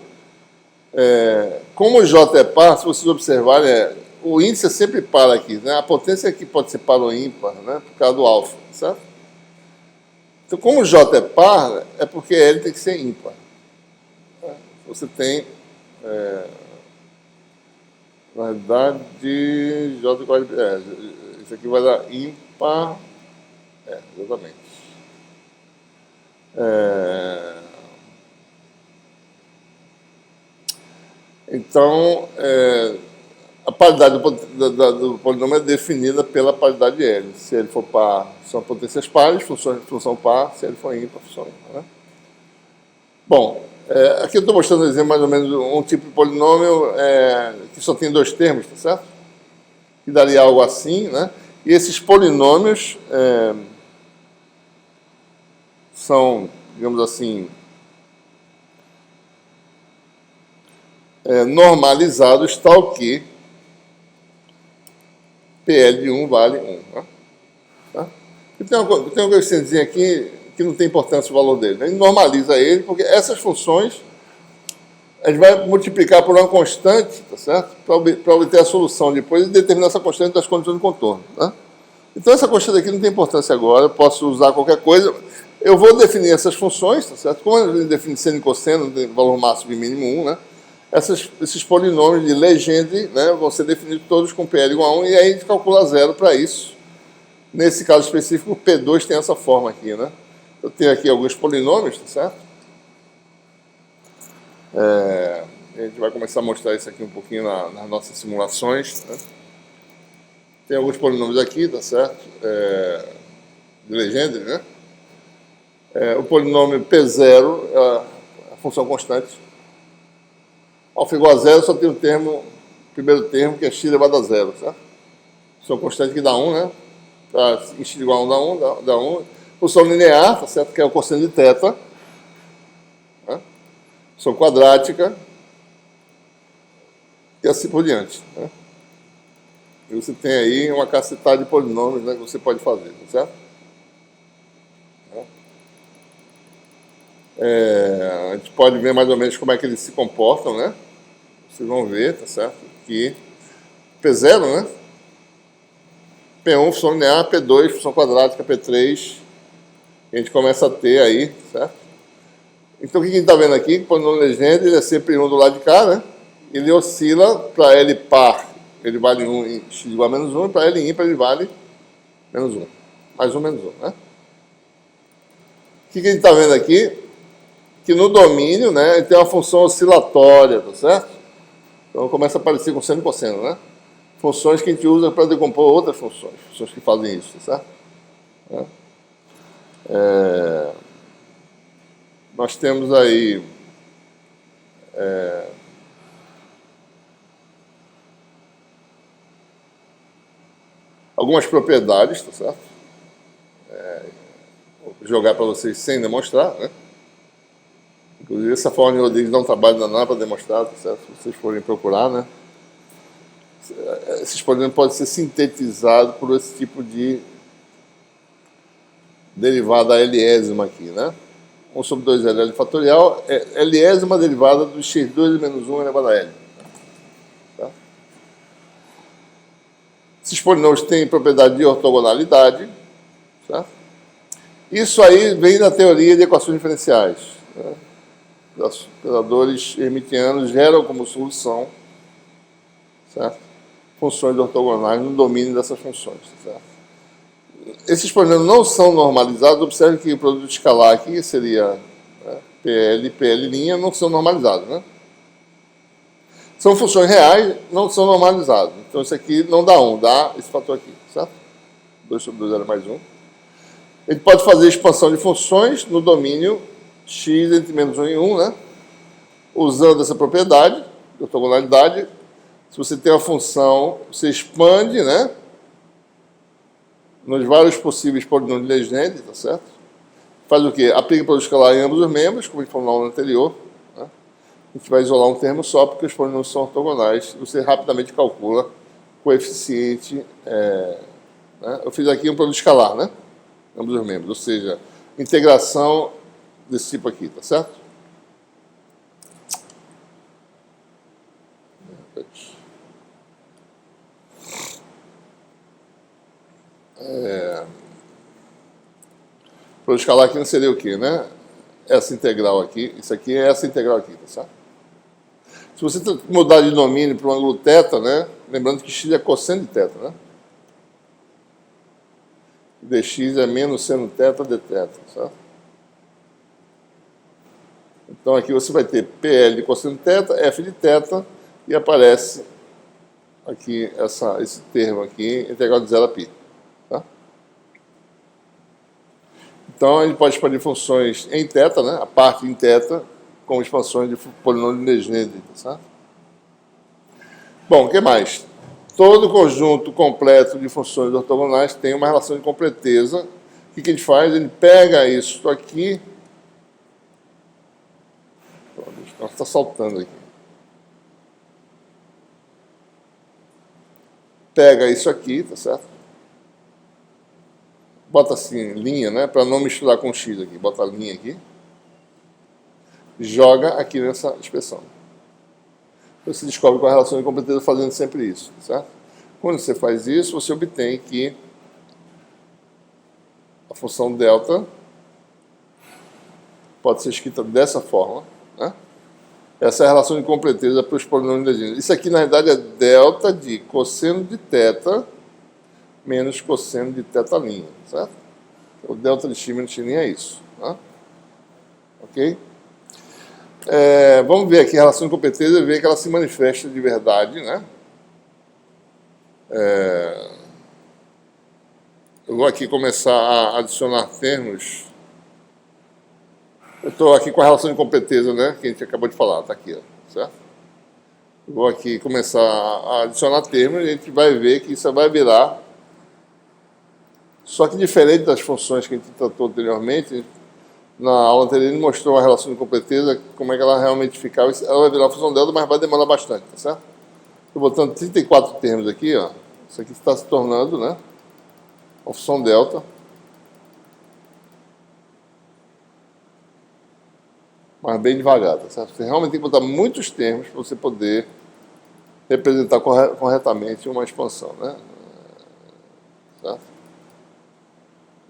Como o J é par, se vocês observarem, o índice é sempre par aqui, né? A potência aqui pode ser par ou ímpar, né? Por causa do alfa, certo? Então, como o J é par, é porque L tem que ser ímpar. Você tem, na verdade, J igual a... isso aqui vai dar ímpar... exatamente. Então, a paridade do polinômio é definida pela paridade de L. Se ele for par, são potências pares, função par. Se ele for ímpar, função ímpar, né? Bom, aqui eu estou mostrando um exemplo mais ou menos um tipo de polinômio que só tem dois termos, tá certo? Que daria algo assim, né? E esses polinômios são, digamos assim, normalizados tal que PL de 1 vale 1. Né? Tá? E tem uma coeficientezinha aqui que não tem importância o valor dele. Né? Ele normaliza ele, porque essas funções a gente vai multiplicar por uma constante, tá certo? Para obter a solução depois e determinar essa constante das condições de contorno. Tá? Então, essa constante aqui não tem importância agora, eu posso usar qualquer coisa. Eu vou definir essas funções, tá certo? Como a gente define seno e cosseno, tem valor máximo e mínimo 1, né? Esses polinômios de Legendre, né, vão ser definidos todos com PL igual a 1, e aí a gente calcula zero para isso. Nesse caso específico, o P2 tem essa forma aqui, né? Eu tenho aqui alguns polinômios, tá certo? A gente vai começar a mostrar isso aqui um pouquinho nas nossas simulações, né? Tem alguns polinômios aqui, tá certo? De Legendre, né? O polinômio P0 é a função constante. Alfa igual a zero, só tem o primeiro termo, que é x elevado a zero, certo? Função constante que dá 1, né? Para x igual a 1 dá 1. Função linear, tá certo? Que é o cosseno de θ. Né? Função quadrática. E assim por diante. Né? E você tem aí uma cacetada de polinômios, né, que você pode fazer, tá certo? A gente pode ver mais ou menos como é que eles se comportam, né? Vocês vão ver, tá certo? Que P0, né? P1, função linear, P2, função quadrática, P3. A gente começa a ter aí, certo? Então, o que a gente está vendo aqui? O polinômio Legendre, ele é sempre 1 do lado de cá, né? Ele oscila para L par, ele vale 1 e x igual a menos 1, e para L ímpar ele vale menos 1. Mais 1, menos 1, né? O que a gente está vendo aqui? Que no domínio, né, ele tem uma função oscilatória, tá certo? Então começa a aparecer com seno e cosseno, né? Funções que a gente usa para decompor outras funções que fazem isso, tá certo? Nós temos aí algumas propriedades, tá certo? Vou jogar para vocês sem demonstrar, né? Inclusive, essa forma de Rodrigues dá um trabalho danado para demonstrar, tá certo? Se vocês forem procurar, né? Esses polinômios podem ser sintetizados por esse tipo de derivada Lésima aqui, né? 1 sobre 2L fatorial é Lésima derivada do x2 menos 1 elevado a L. Tá? Esses polinômios têm propriedade de ortogonalidade. Tá? Isso aí vem da teoria de equações diferenciais. Né? Os operadores hermitianos geram como solução, certo? Funções ortogonais no domínio dessas funções. Certo? Esses polinômios não são normalizados. Observe que o produto escalar aqui seria, né, PL e PL', não são normalizados. Né? São funções reais, não são normalizados. Então isso aqui não dá 1, dá esse fator aqui. Certo? 2 sobre 2 era mais 1. Ele pode fazer expansão de funções no domínio x entre menos 1 e 1, né? Usando essa propriedade de ortogonalidade. Se você tem uma função, você expande, né? Nos vários possíveis polinômios de Legendre, tá certo? Faz o quê? Aplica para o escalar em ambos os membros, como a gente falou na aula anterior. Né? A gente vai isolar um termo só, porque os polinômios são ortogonais. Você rapidamente calcula o coeficiente. Né? Eu fiz aqui um produto escalar, né? Ambos os membros, ou seja, integração desse tipo aqui, tá certo? Para escalar aqui não seria o quê, né? Essa integral aqui, isso aqui é essa integral aqui, tá certo? Se você mudar de domínio para um ângulo θ, né? Lembrando que x é cosseno de θ, né? dx é menos seno θ dθ, certo? Então aqui você vai ter PL de cosseno de θ, F de θ, e aparece aqui esse termo aqui, integral de 0 a π. Tá? Então a gente pode expandir funções em θ, né? A parte em θ, com expansões de polinômio de Legendre, tá certo? Bom, o que mais? Todo conjunto completo de funções ortogonais tem uma relação de completeza. O que a gente faz? Ele pega isso aqui. Está saltando aqui. Pega isso aqui, tá certo? Bota assim, linha, né? Para não misturar com x aqui. Bota a linha aqui. Joga aqui nessa expressão. Você descobre qual é a relação de completeza fazendo sempre isso, certo? Quando você faz isso, você obtém que a função delta pode ser escrita dessa forma, né? Essa é a relação de completeza para os polinômios legítimos. Isso aqui, na verdade, é delta de cosseno de θ menos cosseno de θ', certo? O delta de x menos x' é isso, né? Ok? Vamos ver aqui a relação de completeza e ver que ela se manifesta de verdade, né? Eu vou aqui começar a adicionar termos. Eu estou aqui com a relação de completeza, né? Que a gente acabou de falar, está aqui, ó, certo? Eu vou aqui começar a adicionar termos e a gente vai ver que isso vai virar. Só que diferente das funções que a gente tratou anteriormente, na aula anterior ele mostrou a relação de completeza, como é que ela realmente ficava. Ela vai virar a função delta, mas vai demorar bastante, tá certo? Estou botando 34 termos aqui, ó. Isso aqui está se tornando, né? Uma função delta. Mas bem devagar, tá certo? Você realmente tem que botar muitos termos para você poder representar corretamente uma expansão, né? Certo?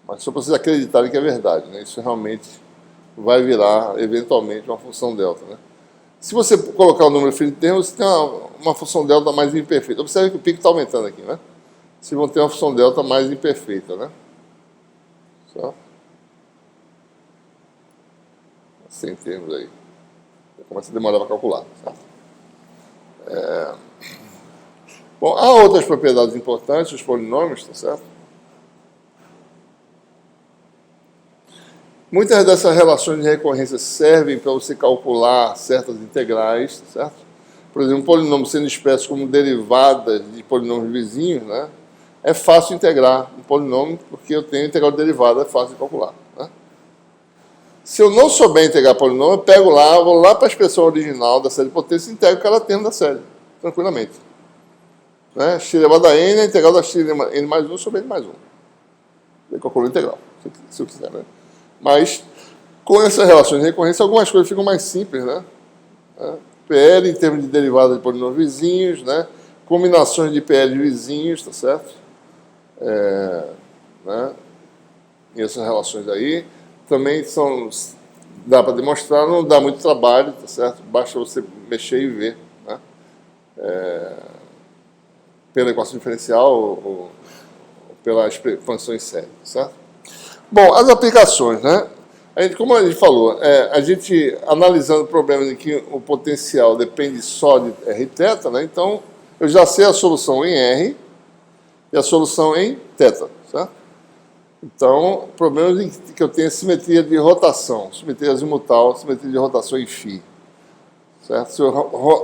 Mas só para vocês acreditarem que é verdade, né? Isso realmente vai virar, eventualmente, uma função delta, né? Se você colocar o número filho de termos, você tem uma função delta mais imperfeita. Observe que o pico está aumentando aqui, né? Vocês vão ter uma função delta mais imperfeita, né? Certo? Sem termos aí. Começa a demorar para calcular, certo? Bom, há outras propriedades importantes dos polinômios, tá certo? Muitas dessas relações de recorrência servem para você calcular certas integrais, tá certo? Por exemplo, um polinômio sendo expresso como derivada de polinômios vizinhos, né? É fácil integrar um polinômio porque eu tenho integral de derivada, é fácil de calcular, né? Se eu não souber integrar polinômio, eu pego lá, vou lá para a expressão original da série de potência e integro cada termo da série, tranquilamente. Né? X elevado a n é a integral da x n mais 1 sobre n mais 1. Eu calculo a integral, se eu quiser, né? Mas, com essas relações de recorrência, algumas coisas ficam mais simples, né? PL em termos de derivada de polinômios vizinhos, né? Combinações de PL vizinhos, tá certo? Né? E essas relações aí também dá para demonstrar, não dá muito trabalho, tá certo? Basta você mexer e ver, né? Pela equação diferencial ou pela expansão em série, tá certo? Bom, as aplicações, né? Como a gente falou, a gente analisando problemas em que o potencial depende só de R θ, né? Então, eu já sei a solução em R e a solução em θ, certo? Então, problemas em que eu tenho simetria de rotação, simetria azimutal, simetria de rotação em φ, certo?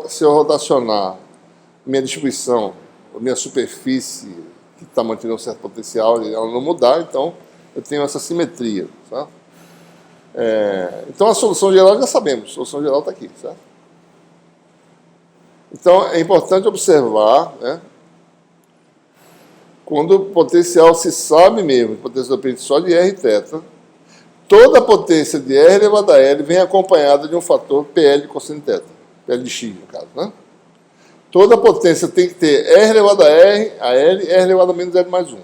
Se eu rotacionar minha distribuição, minha superfície, que está mantendo um certo potencial, ela não mudar, então eu tenho essa simetria, certo? Então a solução geral já sabemos, a solução geral está aqui, certo? Então é importante observar, né, quando o potencial se sabe mesmo, o potencial depende só de R θ, toda a potência de R elevado a L vem acompanhada de um fator PL cosseno θ, PL de x no caso, né? Toda a potência tem que ter R elevado a R, a L, R elevado a menos L mais 1.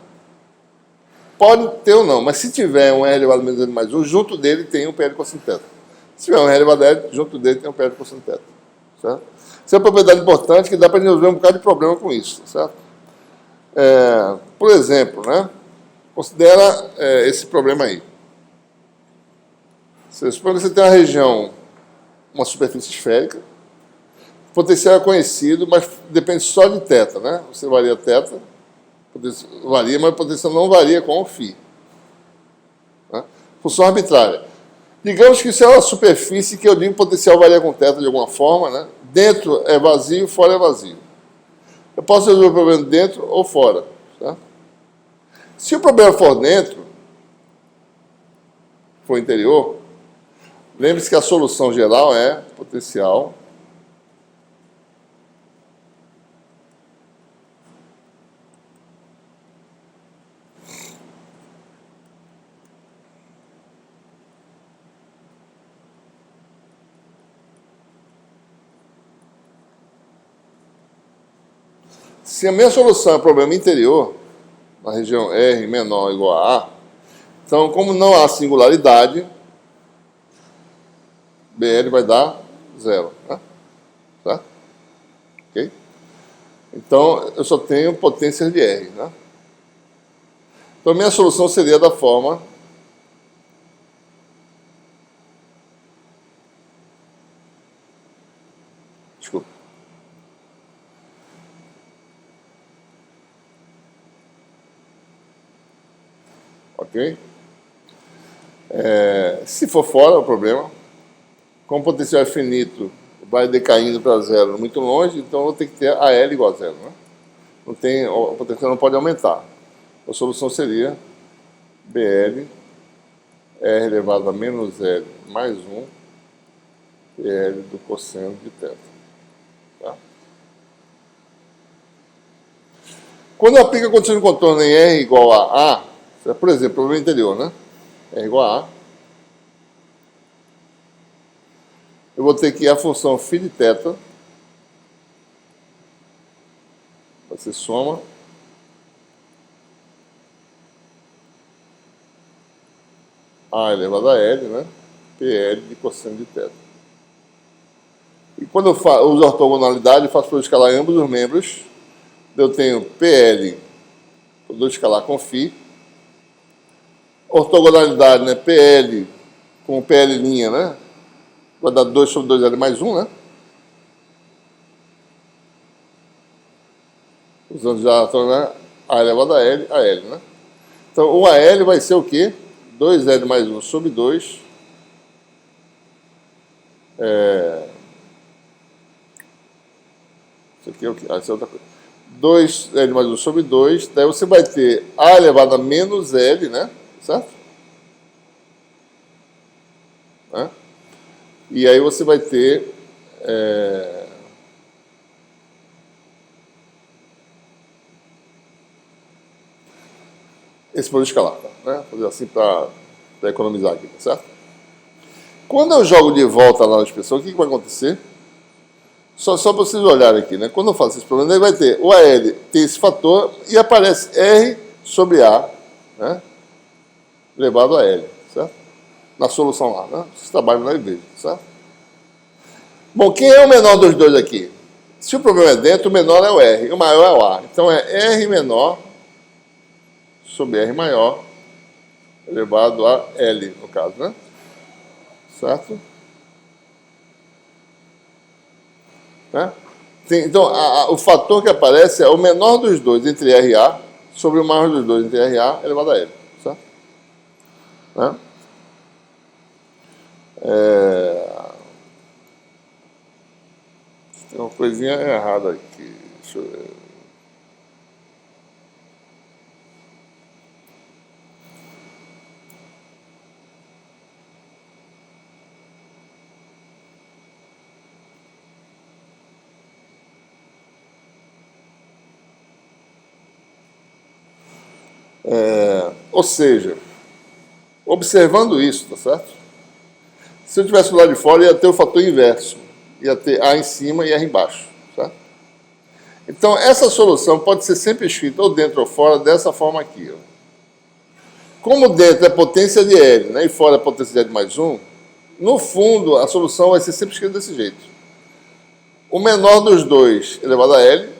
Pode ter ou não, mas se tiver um R elevado a menos L mais 1, junto dele tem um PL cosseno θ. Se tiver um R elevado a L, junto dele tem um PL cosseno θ. Certo? Isso é uma propriedade importante que dá para resolver um bocado de problema com isso, certo? Por exemplo, né? Considera esse problema aí. Suponha que você tem uma região, uma superfície esférica, o potencial é conhecido, mas depende só de θ, né? Você varia θ, varia, mas o potencial não varia com o φ. Né? Função arbitrária. Digamos que isso é uma superfície que eu digo que o potencial varia com θ de alguma forma, né? Dentro é vazio, fora é vazio. Eu posso resolver o problema dentro ou fora. Tá? Se o problema for dentro, for interior, lembre-se que a solução geral é potencial Se a minha solução é problema interior, na região R menor ou igual a A, então, como não há singularidade, BL vai dar 0. Né? Tá? Ok? Então, eu só tenho potências de R. Né? Então, a minha solução seria da forma... Desculpa. Ok? Se for fora, é o problema. Como o potencial é finito, vai decaindo para zero muito longe, então eu vou ter que ter AL igual a zero. Né? Não tem, o potencial não pode aumentar. A solução seria BL R elevado a menos L mais 1 PL do cosseno de θ. Tá? Quando eu aplico a condição de contorno em R igual a A, por exemplo, problema interior, né? R igual a A, eu vou ter que a função φ de θ vai ser soma A elevado a L, né? PL de cosseno de θ. E quando eu uso a ortogonalidade, faço produto escalar em ambos os membros, eu tenho PL, produto escalar com φ, ortogonalidade, né? PL com PL', né? Vai dar 2 sobre 2L mais 1, né? Usando já A elevado a L, né? Então, o AL vai ser o quê? 2L mais 1 sobre 2. Isso aqui é o quê? Isso é outra coisa. 2L mais 1 sobre 2. Daí você vai ter A elevado a menos L, né? Certo? Né? E aí você vai ter... esse produto escalar, né? Fazer assim para economizar aqui, tá certo? Quando eu jogo de volta lá na expressão, o que vai acontecer? Só para vocês olharem aqui, né? Quando eu faço esse problema, ele vai ter o AL tem esse fator e aparece R sobre A, né? Elevado a L, certo? Na solução lá, né? Vocês trabalham na igreja, certo? Bom, quem é o menor dos dois aqui? Se o problema é dentro, o menor é o R, o maior é o A. Então é R menor sobre R maior elevado a L, no caso, né? Certo? Né? Então, o fator que aparece é o menor dos dois entre R e A sobre o maior dos dois entre R e A elevado a L. Certo? Né? Tem uma coisinha errada aqui. Deixa eu ver. Ou seja, observando isso, tá certo? Se eu tivesse do lado de fora, ia ter o fator inverso. Ia ter A em cima e R embaixo. Certo? Então, essa solução pode ser sempre escrita ou dentro ou fora, dessa forma aqui. Ó. Como dentro é potência de L, né, e fora é potência de L mais 1, no fundo, a solução vai ser sempre escrita desse jeito. O menor dos dois elevado a L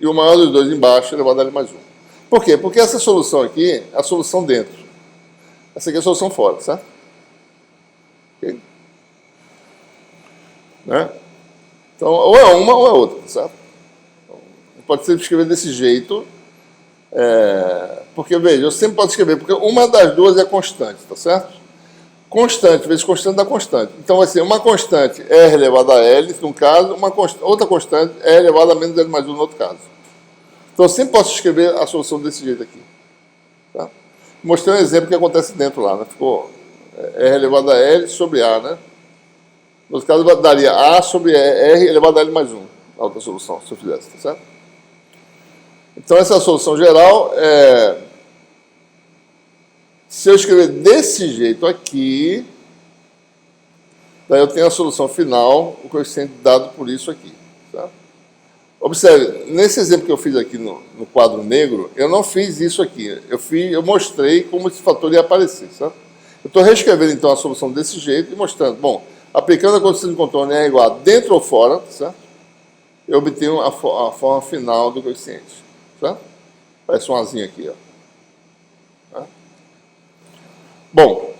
e o maior dos dois embaixo elevado a L mais 1. Por quê? Porque essa solução aqui é a solução dentro. Essa aqui é a solução fora, certo? Okay? Né? Então, ou é uma ou é outra, certo? Pode sempre escrever desse jeito, porque, veja, eu sempre posso escrever, porque uma das duas é constante, tá certo? Constante vezes constante dá constante. Então, vai ser uma constante R elevado a L, num caso, outra constante R elevado a menos L mais 1 no outro caso. Então, eu sempre posso escrever a solução desse jeito aqui. Tá? Mostrei um exemplo que acontece dentro lá, né? Ficou R elevado a L sobre A, né? No outro caso, daria A sobre R elevado a L mais 1, a outra solução, se eu fizesse, tá certo? Então, essa é a solução geral. Se eu escrever desse jeito aqui, daí eu tenho a solução final, o coeficiente dado por isso aqui. Tá? Observe, nesse exemplo que eu fiz aqui no quadro negro, eu não fiz isso aqui. Eu mostrei como esse fator ia aparecer, certo? Eu estou reescrevendo, então, a solução desse jeito e mostrando. Bom, aplicando a condição de contorno R igual a dentro ou fora, certo? Eu obtenho a forma final do coeficiente, certo? Parece um azinho aqui, ó. Tá? Bom,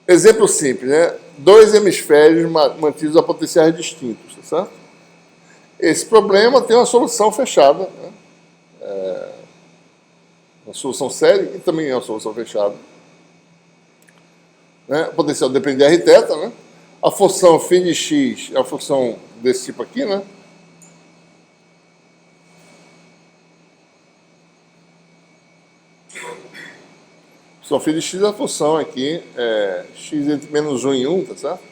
exemplo simples, né? Dois hemisférios mantidos a potenciais distintos, certo? Esse problema tem uma solução fechada, né? Uma solução séria e também é uma solução fechada. Né? O potencial depende de r θ, né? A função φ de x é uma função desse tipo aqui, né? A função φ de x é a função aqui, x entre menos 1 e 1, tá certo?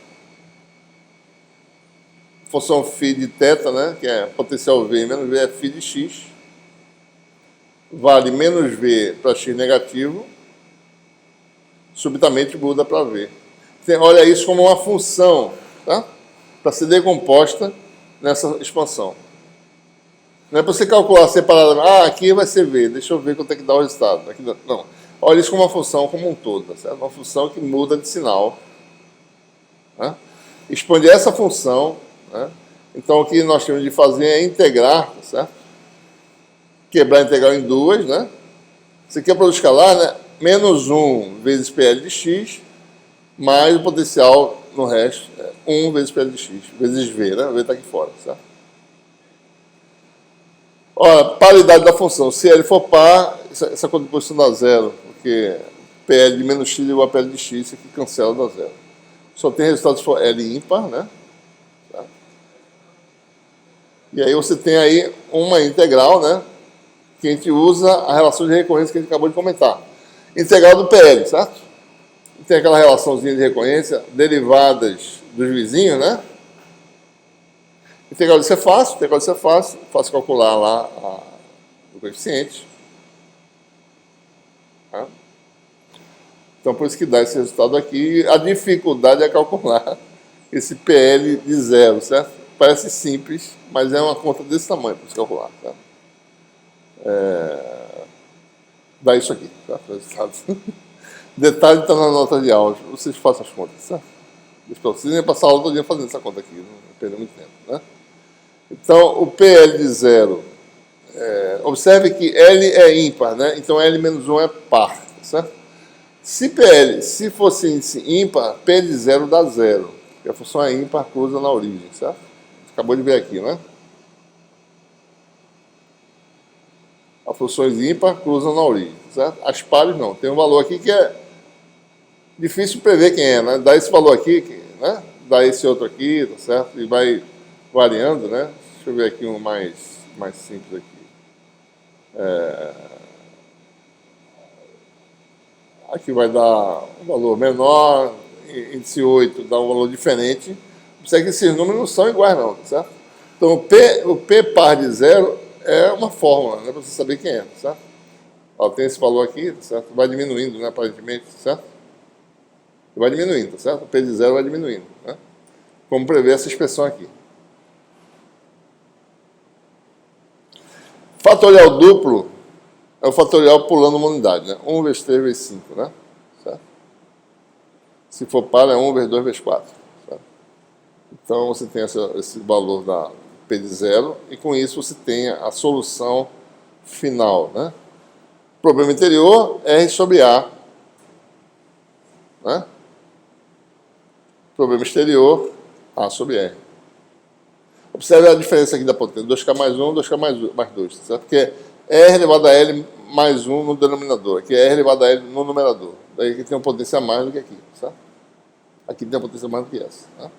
Função φ de θ, né, que é potencial V menos V é φ de x, vale menos V para x negativo, subitamente muda para V. Você olha isso como uma função, tá? Para ser decomposta nessa expansão. Não é para você calcular separadamente, aqui vai ser V, deixa eu ver quanto é que dá o resultado. Aqui não. Olha isso como uma função como um todo, tá certo? Uma função que muda de sinal. Tá? Expandir essa função, né? Então, o que nós temos de fazer é integrar, tá certo? Quebrar a integral em duas, né? Você quer para o escalar, né? Menos 1 vezes PL de x, mais o potencial no resto, 1 vezes PL de x, vezes V, né? V está aqui fora, certo? Olha, paridade da função. Se L for par, essa composição dá zero, porque PL de menos x igual a PL de x, isso aqui cancela, dá zero. Só tem resultado se for L ímpar, né? E aí você tem aí uma integral, né? Que a gente usa a relação de recorrência que a gente acabou de comentar. Integral do PL, certo? Tem aquela relaçãozinha de recorrência, derivadas dos vizinhos, né? Integral disso é fácil, fácil calcular lá o coeficiente. Tá? Então, por isso que dá esse resultado aqui. A dificuldade é calcular esse PL de zero, certo? Parece simples, mas é uma conta desse tamanho para se calcular. Tá? Dá isso aqui, tá? Detalhe está na nota de áudio. Vocês façam as contas, certo? Vocês iam passar a aula todo dia fazendo essa conta aqui, não perder muito tempo, né? Então, o PL de zero, observe que L é ímpar, né? Então L menos 1 é par, certo? Se fosse índice ímpar, P de zero dá zero, porque a função é ímpar, cruza na origem, certo? Acabou de ver aqui, né? As funções ímpar cruzam na origem, certo? As pares não. Tem um valor aqui que é difícil prever quem é, né? Dá esse valor aqui, né? Dá esse outro aqui, tá certo? E vai variando, né? Deixa eu ver aqui um mais simples aqui. Aqui vai dar um valor menor, índice 8 dá um valor diferente. Observe que esses números não são iguais não, tá certo? Então o P par de zero é uma fórmula, né? Para você saber quem é, tá certo? Ó, tem esse valor aqui, tá certo? Vai diminuindo, né? Aparentemente, tá certo? Vai diminuindo, tá certo? O P de zero vai diminuindo, né? Como prever essa expressão aqui. Fatorial duplo é o fatorial pulando uma unidade, né? 1 vezes 3 vezes 5, né? Certo? Se for par, é 1 vezes 2 vezes 4. Certo? Então, você tem esse valor da P de zero e, com isso, você tem a solução final, né? Problema interior, R sobre A. Né? Problema exterior, A sobre R. Observe a diferença aqui da potência. 2K mais 1, 2K mais 2. Certo? Porque é R elevado a L mais 1 no denominador. Aqui é R elevado a L no numerador. Daí aqui tem uma potência a mais do que aqui. Certo? Aqui tem uma potência a mais do que essa. Tá?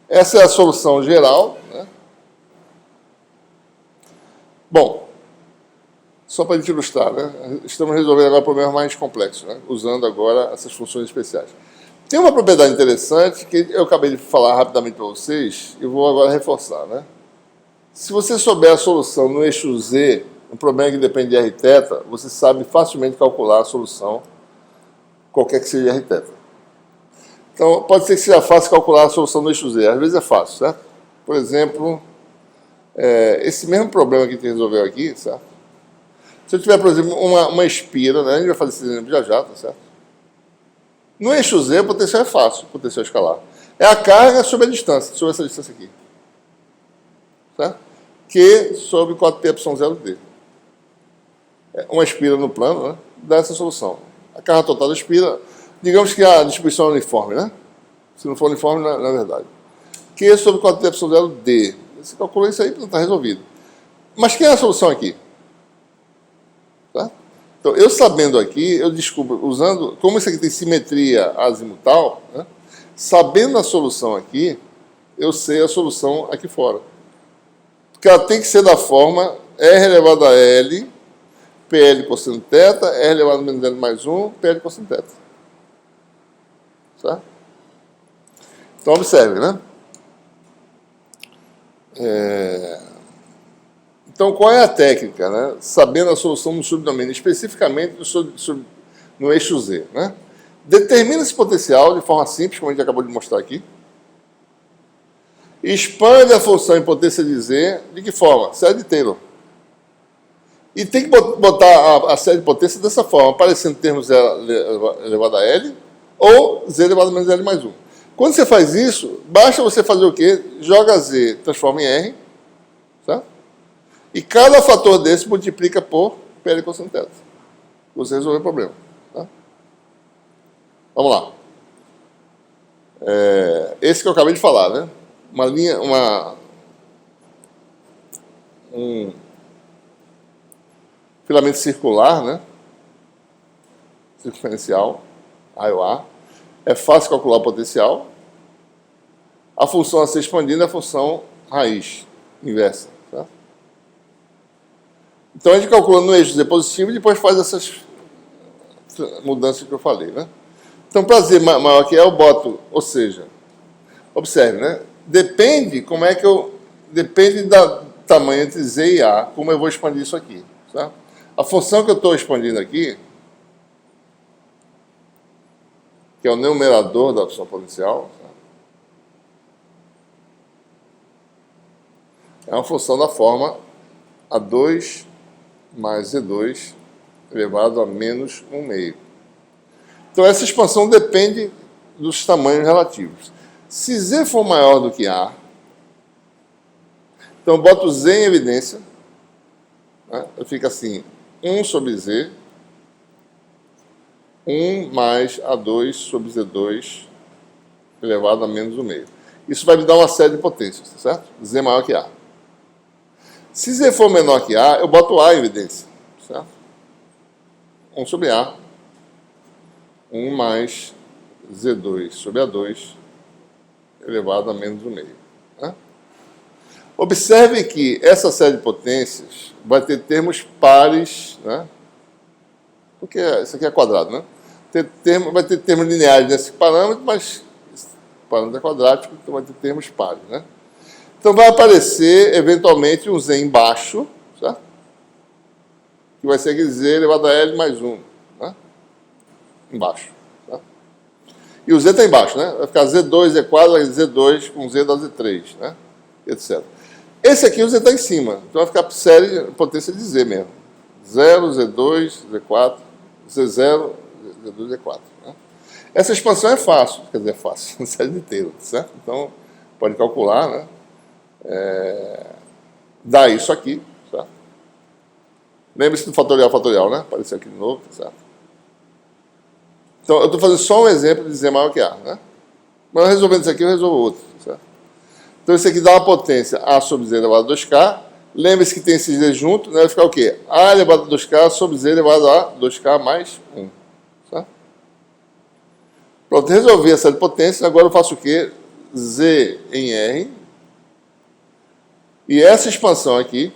Essa é a solução geral. Né? Bom, só para a gente ilustrar, né? Estamos resolvendo agora problemas mais complexos, né? Usando agora essas funções especiais. Tem uma propriedade interessante que eu acabei de falar rapidamente para vocês e vou agora reforçar, né? Se você souber a solução no eixo Z, um problema que depende de rθ, você sabe facilmente calcular a solução, qualquer que seja rθ. Então, pode ser que seja fácil calcular a solução no eixo Z. Às vezes é fácil, certo? Por exemplo, esse mesmo problema que a gente resolveu aqui, certo? Se eu tiver, por exemplo, uma espira, né? A gente vai fazer esse exemplo já, tá certo? No eixo Z, o potencial é fácil, o potencial escalar. É a carga sobre a distância, sobre essa distância aqui. Certo? Q sobre 4πε0d. Uma espira no plano, né? Dá essa solução. A carga total da espira, digamos que a distribuição é uniforme, né? Se não for uniforme, não é verdade. Q sobre 4πε0d. Você calcula isso aí, não está resolvido. Mas quem é a solução aqui? Tá? Então, eu sabendo aqui, eu descubro, usando, como isso aqui tem simetria azimutal, né? Sabendo a solução aqui, eu sei a solução aqui fora. Porque ela tem que ser da forma R elevado a L, PL cosseno θ, R elevado a menos L mais 1, PL cosseno θ. Tá? Então, observe, né? Então, qual é a técnica? Né? Sabendo a solução no subdomínio, especificamente no eixo Z. Né? Determina esse potencial de forma simples, como a gente acabou de mostrar aqui. E expande a função em potência de Z, de que forma? Série de Taylor. E tem que botar a série de potência dessa forma, aparecendo termos Z elevado a L ou Z elevado a menos L mais 1. Quando você faz isso, basta você fazer o quê? Joga Z, transforma em R, certo? E cada fator desse multiplica por PL cosseno θ. Você resolveu o problema. Tá? Vamos lá. Esse que eu acabei de falar, né? Uma linha, um filamento circular, né? Circunferencial, A ou A. É fácil calcular o potencial. A função a ser expandida é a função raiz inversa. Tá? Então a gente calcula no eixo Z positivo e depois faz essas mudanças que eu falei. Né? Então, para Z maior que E, eu boto, ou seja, observe, né? Depende do tamanho entre Z e A, como eu vou expandir isso aqui. Tá? A função que eu estou expandindo aqui, que é o numerador da função potencial, é uma função da forma A2 mais Z2 elevado a menos 1/2. Então, essa expansão depende dos tamanhos relativos. Se Z for maior do que A, então eu boto Z em evidência, né? Fica assim, 1 sobre Z, 1 mais A2 sobre Z2 elevado a menos 1/2. Isso vai me dar uma série de potências, tá certo? Z maior que A. Se Z for menor que A, eu boto A em evidência, certo? 1 sobre A, 1 mais Z2 sobre A2 elevado a menos 1/2. Né? Observe que essa série de potências vai ter termos pares, né? Porque isso aqui é quadrado, né? Vai ter termos lineares nesse parâmetro, mas esse parâmetro é quadrático, então vai ter termos pares, né? Então vai aparecer, eventualmente, um Z embaixo, certo? Que vai ser aquele Z elevado a L mais 1, né? Embaixo. Tá? E o Z está embaixo, né? Vai ficar Z2, Z4, Z2 com Z da Z3, né? Etc. Esse aqui o Z está em cima, então vai ficar série potência de Z mesmo. 0, Z2, Z4, Z0, Z2, Z4. Né? Essa expansão é fácil, quer dizer, é fácil, série de Taylor, certo? Então, pode calcular, né? Dá isso aqui, certo? Lembre-se do fatorial, né? Apareceu aqui de novo, certo? Então, eu estou fazendo só um exemplo de Z maior que A, né? Mas resolvendo isso aqui, eu resolvo outro, certo? Então, isso aqui dá uma potência A sobre Z elevado a 2K. Lembre-se que tem esse Z junto, né? Vai ficar o quê? A elevado a 2K sobre Z elevado a 2K mais 1. Certo? Pronto, resolvi essa potência. Agora eu faço o quê? Z em R. E essa expansão aqui,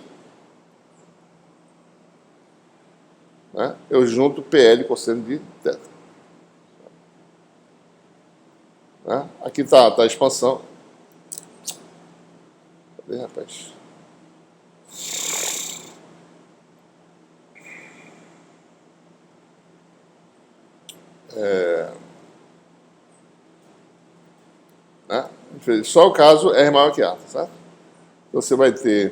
né? Eu junto PL cosseno de θ. Né? Aqui está a expansão. Cadê, rapaz? Né? Só o caso R maior que A, tá certo? Então você vai ter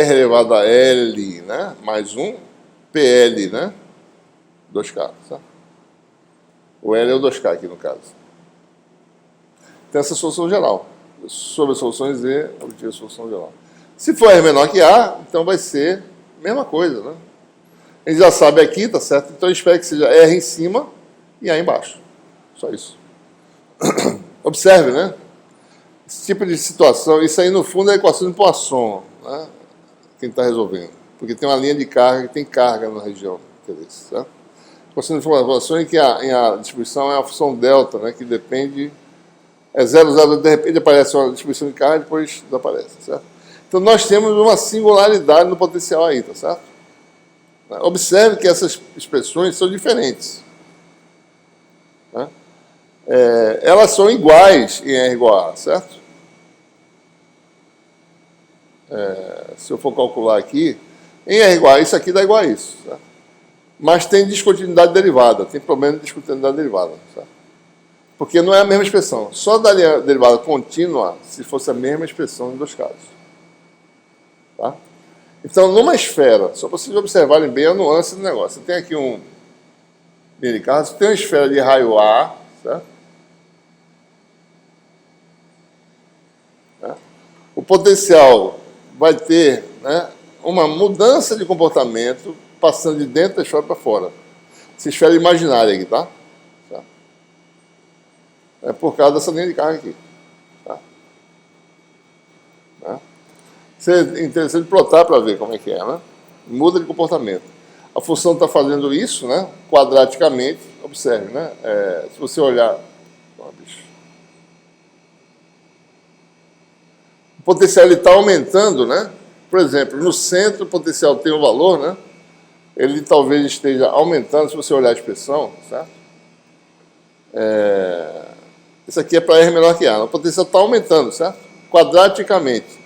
R elevado a L, né? Mais um PL, né? 2K, tá? O L é o 2K aqui no caso. Tem essa solução geral. Sobre as soluções Z, obtive a solução geral. Se for R menor que A, então vai ser a mesma coisa, né? A gente já sabe aqui, tá certo? Então espera que seja R em cima e A embaixo. Só isso. Observe, né? Esse tipo de situação, isso aí no fundo é a equação de Poisson, né? Quem está resolvendo. Porque tem uma linha de carga que tem carga na região. Certo? Equação de Poisson em que a distribuição é a função delta, né? Que depende. É 0, 0, de repente aparece uma distribuição de carga e depois desaparece, certo? Então nós temos uma singularidade no potencial aí, tá certo? Observe que essas expressões são diferentes. Né? Elas são iguais em R igual a A, certo? Se eu for calcular aqui, em R igual a isso aqui dá igual a isso, certo? Mas tem descontinuidade derivada, tem problema de descontinuidade derivada, certo? Porque não é a mesma expressão. Só daria derivada contínua se fosse a mesma expressão em dois casos. Tá? Então, numa esfera, só para vocês observarem bem a nuance do negócio. Você tem aqui um mini carro, você tem uma esfera de raio A, certo? O potencial vai ter, né, uma mudança de comportamento passando de dentro da esfera para fora. Essa esfera imaginária aqui, tá? É por causa dessa linha de carga aqui. Tá? Isso é interessante plotar para ver como é que é, né? Muda de comportamento. A função está fazendo isso, né? Quadraticamente. Observe, né? Se você olhar... O potencial está aumentando, né? Por exemplo, no centro o potencial tem um valor, né? Ele talvez esteja aumentando, se você olhar a expressão, certo? Isso aqui é para R menor que A. O potencial está aumentando, certo? Quadraticamente.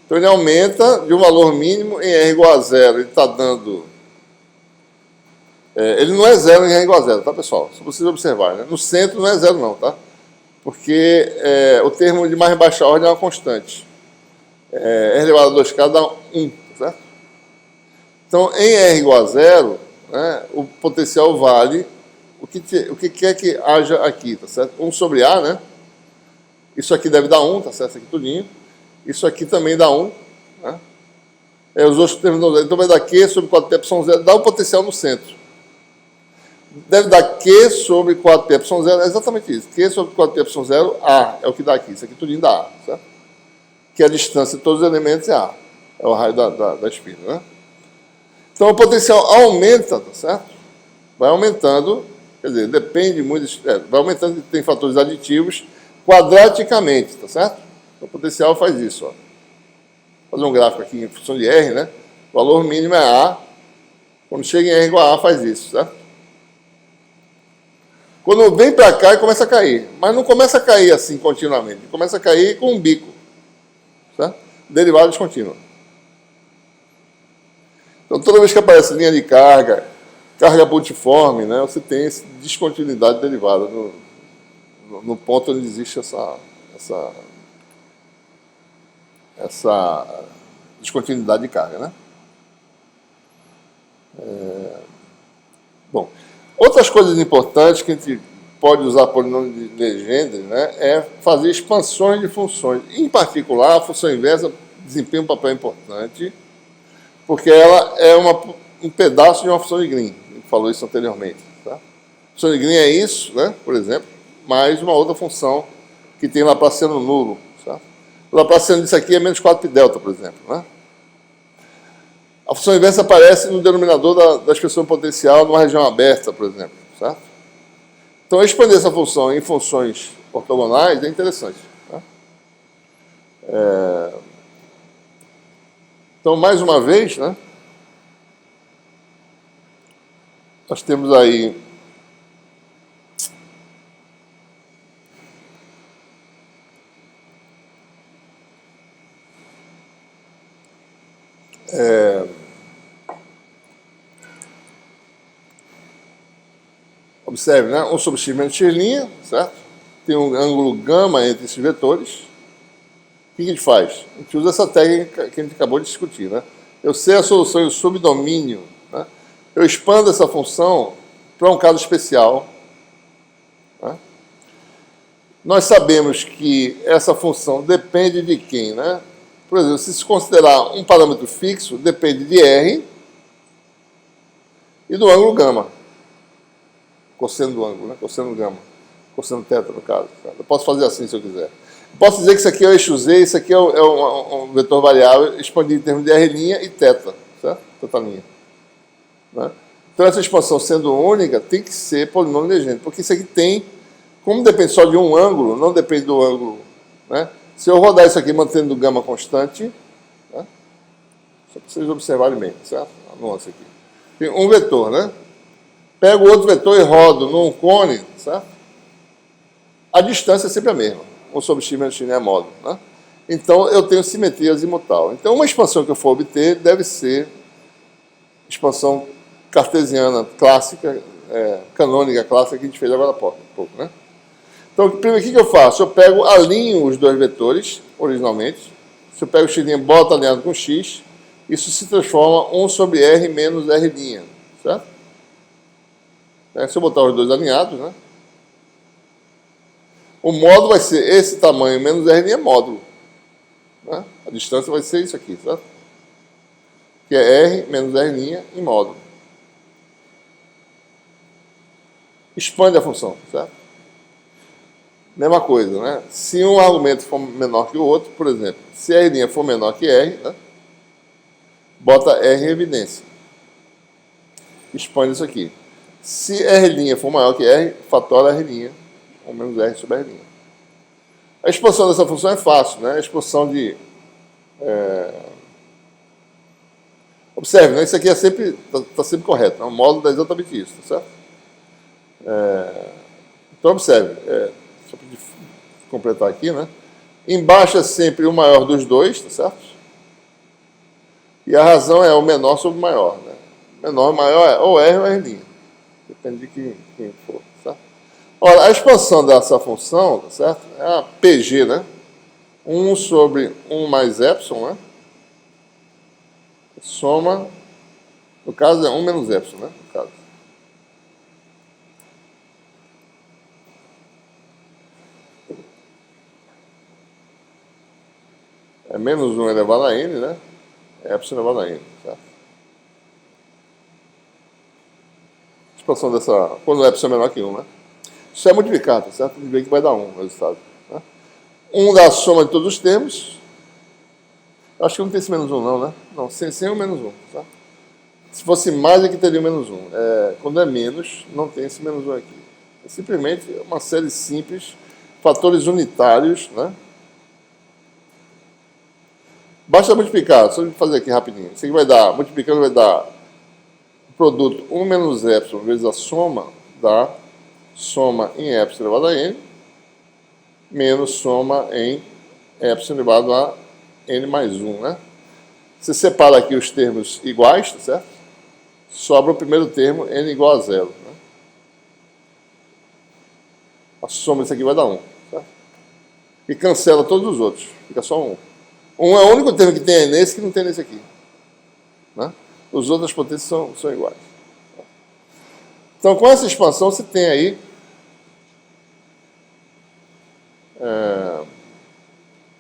Então ele aumenta de um valor mínimo em R igual a 0. Ele está dando... ele não é 0 em R igual a 0, tá, pessoal? Só vocês observarem, né? No centro não é 0 não, tá? Porque o termo de mais baixa ordem é uma constante. R elevado a 2K dá 1, certo? Então, em R igual a 0, né, o potencial vale o que quer que haja aqui, tá certo? 1 sobre A, né? Isso aqui deve dar 1, tá certo? Isso aqui tudinho. Isso aqui também dá 1. Né? Os outros termos não. Então vai dar Q sobre 4π0, dá o potencial no centro. Deve dar Q sobre 4π0, é exatamente isso. Q sobre 4π0, A, é o que dá aqui. Isso aqui tudinho dá A, certo? Que a distância de todos os elementos é A. É o raio da espina, né? Então o potencial aumenta, tá certo? Vai aumentando, quer dizer, depende muito, vai aumentando, tem fatores aditivos, quadraticamente, tá certo? Então, o potencial faz isso, ó. Vou fazer um gráfico aqui em função de R, né? O valor mínimo é A. Quando chega em R igual a A, faz isso, certo? Quando vem para cá, começa a cair. Mas não começa a cair assim continuamente. Começa a cair com um bico. Certo? Derivada descontínua. Então, toda vez que aparece linha de carga, carga pontiforme, né, você tem essa descontinuidade derivada no ponto onde existe essa descontinuidade de carga, né? Bom, outras coisas importantes que a gente pode usar polinômio de Legendre, né, é fazer expansões de funções. Em particular, a função inversa desempenha um papel importante, porque ela é um pedaço de uma função de Green. A gente falou isso anteriormente. Tá? A função de Green é isso, né, por exemplo, mais uma outra função que tem Laplaciano nulo. Tá? O Laplaciano disso aqui é menos 4π, por exemplo. Né? A função inversa aparece no denominador da expressão potencial numa região aberta, por exemplo. Certo? Então, expandir essa função em funções ortogonais é interessante. Tá? Então, mais uma vez, né, nós temos aí observe, né, 1 sobre x menos x', certo? Tem um ângulo gama entre esses vetores. O que a gente faz? A gente usa essa técnica que a gente acabou de discutir, né? Eu sei a solução e o subdomínio, né? Eu expando essa função para um caso especial. Né? Nós sabemos que essa função depende de quem, né? Por exemplo, se considerar um parâmetro fixo, depende de R e do ângulo gama. Cosseno do ângulo, né? Cosseno gama. Cosseno teta, no caso. Eu posso fazer assim se eu quiser. Eu posso dizer que isso aqui é o eixo Z, isso aqui é um vetor variável expandido em termos de R' e teta, certo? Tetalinha. Né? Então, essa expansão sendo única, tem que ser polinômio legente, porque isso aqui tem, como depende só de um ângulo, não depende do ângulo, né? Se eu rodar isso aqui mantendo gama constante, né? Só para vocês observarem bem, certo? A nuance aqui. Tem um vetor, né? Pego outro vetor e rodo num cone, certo? A distância é sempre a mesma. 1 sobre x menos x é módulo, né? Então, eu tenho simetria azimutal. Então, uma expansão que eu for obter deve ser expansão cartesiana clássica, canônica clássica, que a gente fez agora há pouco, né? Então, primeiro, o que eu faço? Eu pego, alinho os dois vetores, originalmente. Se eu pego x', boto alinhado com x, isso se transforma 1 sobre r menos r', certo? Se eu botar os dois alinhados, né? O módulo vai ser esse tamanho menos r' módulo. Né? A distância vai ser isso aqui, certo? Que é r menos r' em módulo. Expande a função, certo? Mesma coisa, né? Se um argumento for menor que o outro, por exemplo, se r' for menor que r, né? Bota r em evidência. Expande isso aqui. Se r' for maior que r, fatora r', ou menos r sobre r'. A expansão dessa função é fácil, né? A expansão de... Observe, né? Isso aqui está sempre correto. Né? O módulo é exatamente isso, tá certo? Então, observe. Só para completar aqui, né? Embaixo é sempre o maior dos dois, tá certo? E a razão é o menor sobre o maior, né? Menor e maior é ou R ou R'. Depende de quem for, certo? Ora, a expansão dessa função, tá certo? É a PG, né? 1 sobre 1 mais epsilon, né? Soma, no caso é 1 menos epsilon, né? No caso. É menos 1 elevado a n, né? Epsilon elevado a n, certo? Expansão dessa, quando o epsilon é menor que 1, né? Isso é multiplicado, certo? A gente vê que vai dar 1 o resultado. Né? 1 dá a soma de todos os termos. Acho que não tem esse menos 1 não, né? Não, sem o menos 1, tá? Se fosse mais, aqui teria o menos 1. Quando é menos, não tem esse menos 1 aqui. É simplesmente uma série simples, fatores unitários, né? Basta multiplicar, só fazer aqui rapidinho. Isso aqui vai dar, multiplicando vai dar o produto 1 menos epsilon vezes a soma da soma em epsilon elevado a n, menos soma em epsilon elevado a n mais 1, né? Você separa aqui os termos iguais, tá certo? Sobra o primeiro termo, n igual a 0. Né? A soma disso aqui vai dar 1, certo? E cancela todos os outros, fica só 1. 1 é o único termo que tem nesse que não tem nesse aqui. Né? Os outras potências são iguais. Então, com essa expansão, você tem aí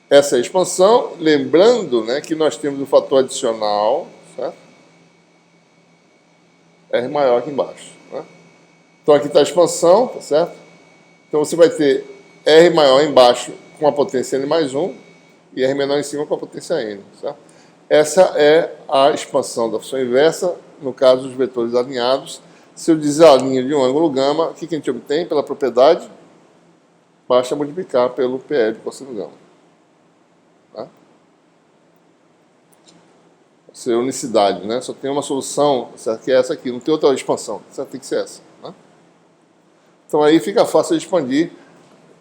essa expansão, lembrando, né, que nós temos um fator adicional, certo? R maior aqui embaixo. Né? Então, aqui está a expansão, tá certo? Então, você vai ter R maior embaixo com a potência N mais 1 e R menor em cima com a potência N, certo? Essa é a expansão da função inversa, no caso dos vetores alinhados. Se eu desalinho de um ângulo gama, o que a gente obtém pela propriedade? Basta multiplicar pelo PL de cosseno gama. Tá? Ou seja, unicidade, né? Só tem uma solução, certo? Que é essa aqui, não tem outra expansão, certo? Tem que ser essa. Né? Então aí fica fácil de expandir.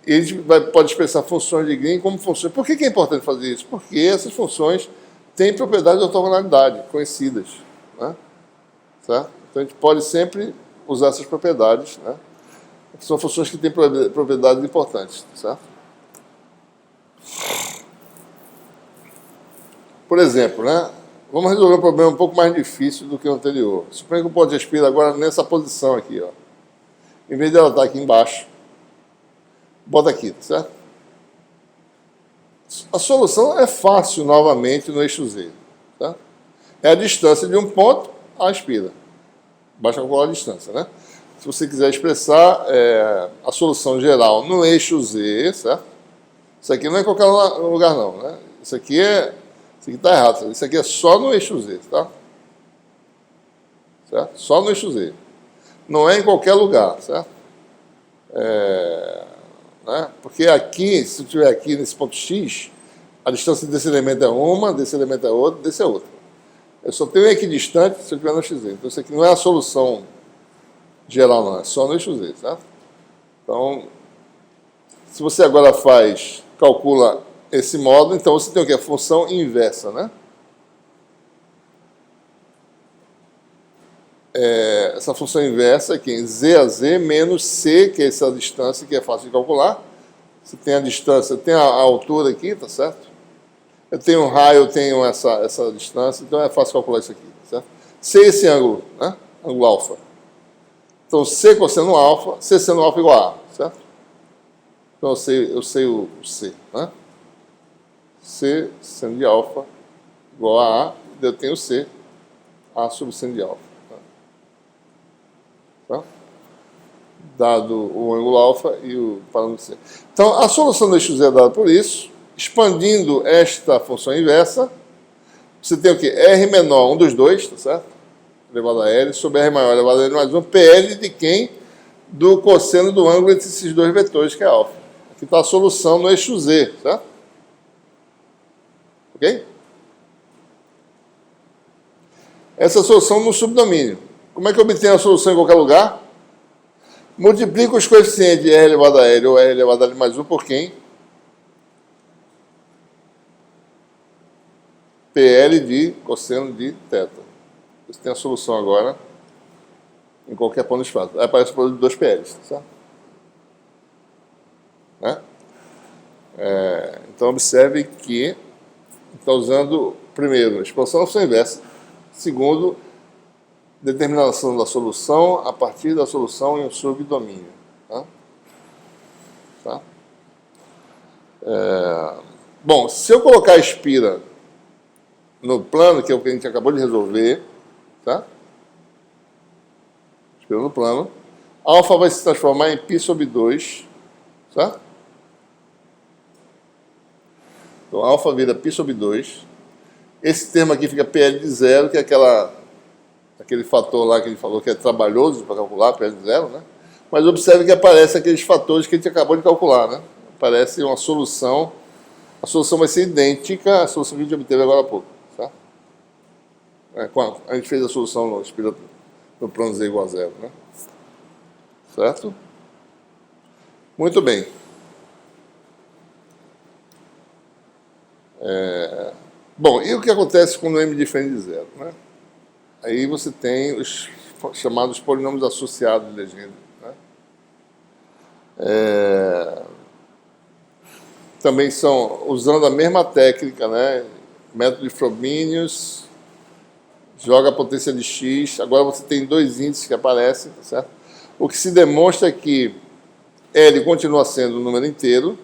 E a gente pode expressar funções de Green como funções. Por que é importante fazer isso? Porque essas funções têm propriedades de ortogonalidade conhecidas. Né? Certo? Então a gente pode sempre usar essas propriedades, né? São funções que têm propriedades importantes, certo? Por exemplo, né? Vamos resolver um problema um pouco mais difícil do que o anterior. Suponha que o ponto de espira agora nessa posição aqui, ó. Em vez dela estar aqui embaixo, bota aqui, certo? A solução é fácil novamente no eixo Z. Tá? É a distância de um ponto à espira. Basta calcular a distância, né? Se você quiser expressar a solução geral no eixo Z, certo? Isso aqui não é em qualquer lugar não, né? Isso aqui está errado. Isso aqui é só no eixo Z, tá? Certo? Só no eixo Z. Não é em qualquer lugar, certo? Né? Porque aqui, se eu estiver aqui nesse ponto X, a distância desse elemento é uma, desse elemento é outra, desse é outra. Eu só tenho equidistante se eu estiver no XZ. Então isso aqui não é a solução geral, não, é só no eixo Z, certo? Então, se você agora calcula esse módulo, então você tem o que? A função inversa, né? Essa função inversa aqui em Z a Z menos C, que é essa distância que é fácil de calcular. Você tem a distância, tem a altura aqui, tá certo? Eu tenho um raio, eu tenho essa distância, então é fácil calcular isso aqui, certo? C é esse ângulo, né? Ângulo alfa. Então, C cosseno alfa, C seno alfa igual a A, certo? Então, eu sei o C, né? C seno de alfa igual a A, eu tenho C, A sobre seno de alfa. Tá? Dado o ângulo alfa e o parâmetro C. Então, a solução do eixo Z é dada por isso. Expandindo esta função inversa, você tem o quê? R menor, um dos dois, tá certo? Elevado a L, sobre R maior elevado a L mais 1, PL de quem? Do cosseno do ângulo entre esses dois vetores, que é alfa. Aqui está a solução no eixo Z, certo? Ok? Essa é a solução no subdomínio. Como é que eu obtenho a solução em qualquer lugar? Multiplico os coeficientes de R elevado a L ou R elevado a L mais 1 por quem? PL de cosseno de θ. Você tem a solução agora em qualquer ponto do espaço. Aí aparece o produto de 2 PLs, certo? Né? Então, observe que está usando, primeiro, a expansão da função inversa. Segundo, determinação da solução a partir da solução em um subdomínio. Tá? Tá? Bom, se eu colocar a espira no plano, que é o que a gente acabou de resolver, tá? Espira no plano, alfa vai se transformar em π sobre 2, tá? Então, alfa vira π sobre 2. Esse termo aqui fica PL de 0, que é aquele fator lá que ele falou que é trabalhoso para calcular, PL de 0, né? Mas observe que aparece aqueles fatores que a gente acabou de calcular, né? Aparece uma solução, a solução vai ser idêntica à solução que a gente obteve agora há pouco, tá? A gente fez a solução no plano Z igual a 0, né? Certo? Muito bem. Bom, e o que acontece quando m difere de 0, né? Aí você tem os chamados polinômios associados de legenda, né? Também são, usando a mesma técnica, né? Método de Frobenius, joga a potência de x, agora você tem dois índices que aparecem, tá certo? O que se demonstra é que L continua sendo um número inteiro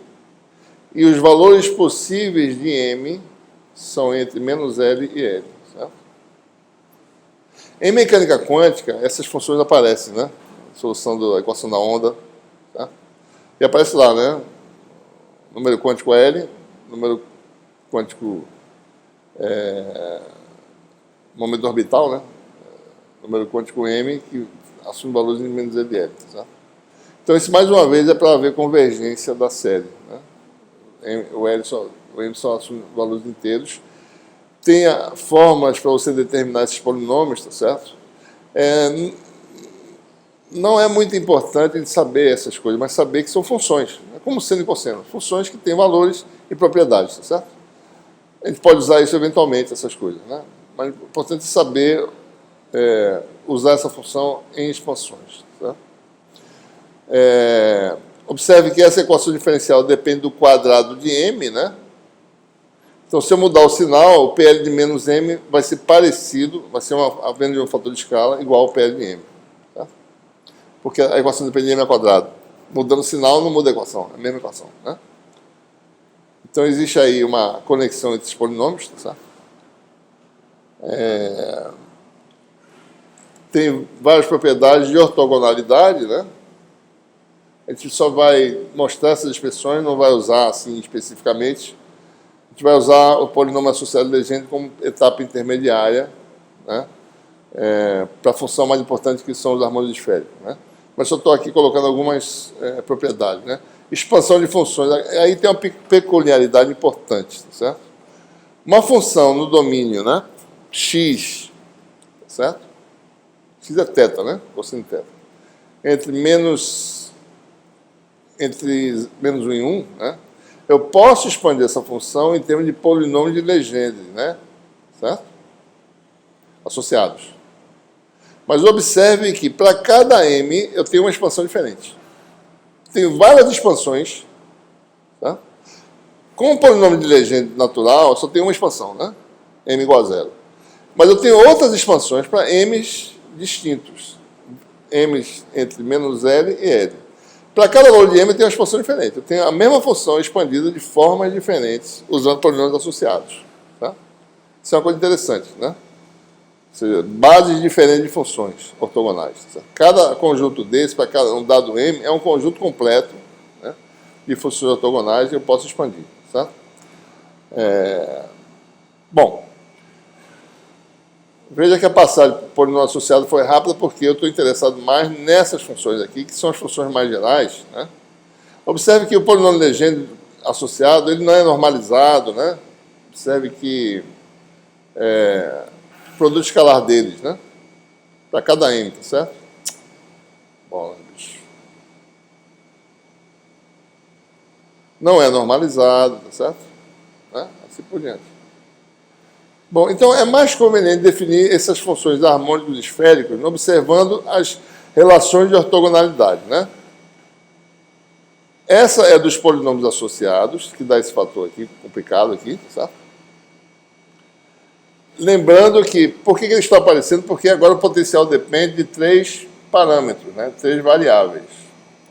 e os valores possíveis de m são entre menos L e L, certo? Em mecânica quântica, essas funções aparecem, né? Solução da equação da onda, tá? E aparece lá, né? Número quântico L, número quântico momento orbital, né? Número quântico M, que assume valores em menos L e L, tá? Então, isso mais uma vez é para ver convergência da série, né? O M só assume valores inteiros. Tem formas para você determinar esses polinômios, tá certo? Não é muito importante a gente saber essas coisas, mas saber que são funções, né? Como seno e cosseno, funções que têm valores e propriedades, tá certo? A gente pode usar isso eventualmente, essas coisas, né? Mas é importante saber usar essa função em expansões, tá? Observe que essa equação diferencial depende do quadrado de m, né? Então, se eu mudar o sinal, o PL de menos M vai ser parecido, vai ser a venda de um fator de escala igual ao PL de M. Tá? Porque a equação de PL de M é quadrado. Mudando o sinal, não muda a equação, é a mesma equação. Né? Então, existe aí uma conexão entre os polinômios. Tá? Tem várias propriedades de ortogonalidade, né? A gente só vai mostrar essas expressões, não vai usar assim especificamente. A gente vai usar o polinômio associado de Legendre como etapa intermediária, né? Para a função mais importante que são os harmônicos esféricos. Né? Mas só estou aqui colocando algumas propriedades. Né? Expansão de funções. Aí tem uma peculiaridade importante. Tá certo? Uma função no domínio, né? X, tá certo? X é θ, né? Cosseno de θ. Entre menos 1 e 1, né? Eu posso expandir essa função em termos de polinômio de Legendre, né? Certo? Associados. Mas observe que para cada m eu tenho uma expansão diferente. Tenho várias expansões. Tá? Com o polinômio de Legendre natural, eu só tenho uma expansão, né? M igual a 0. Mas eu tenho outras expansões para m's distintos. M's entre menos L e L. Para cada valor de m eu tenho uma expansão diferente. Eu tenho a mesma função expandida de formas diferentes, usando polinômios associados. Tá? Isso é uma coisa interessante, né? Ou seja, bases diferentes de funções ortogonais. Tá? Cada conjunto desse, para cada um dado m, é um conjunto completo, né, de funções ortogonais que eu posso expandir. Tá? Bom, veja que a passagem por polinômio associado foi rápida porque eu estou interessado mais nessas funções aqui, que são as funções mais gerais. Né? Observe que o polinômio Legendre associado ele não é normalizado. Né? Observe que o produto escalar deles, né? Para cada m, tá certo? Bola, bicho. Não é normalizado, tá certo? Né? Assim por diante. Bom, então é mais conveniente definir essas funções harmônicos esféricos observando as relações de ortogonalidade, né? Essa é dos polinômios associados, que dá esse fator aqui, complicado aqui, tá certo? Lembrando que, por que ele está aparecendo? Porque agora o potencial depende de 3 parâmetros, né? 3 variáveis.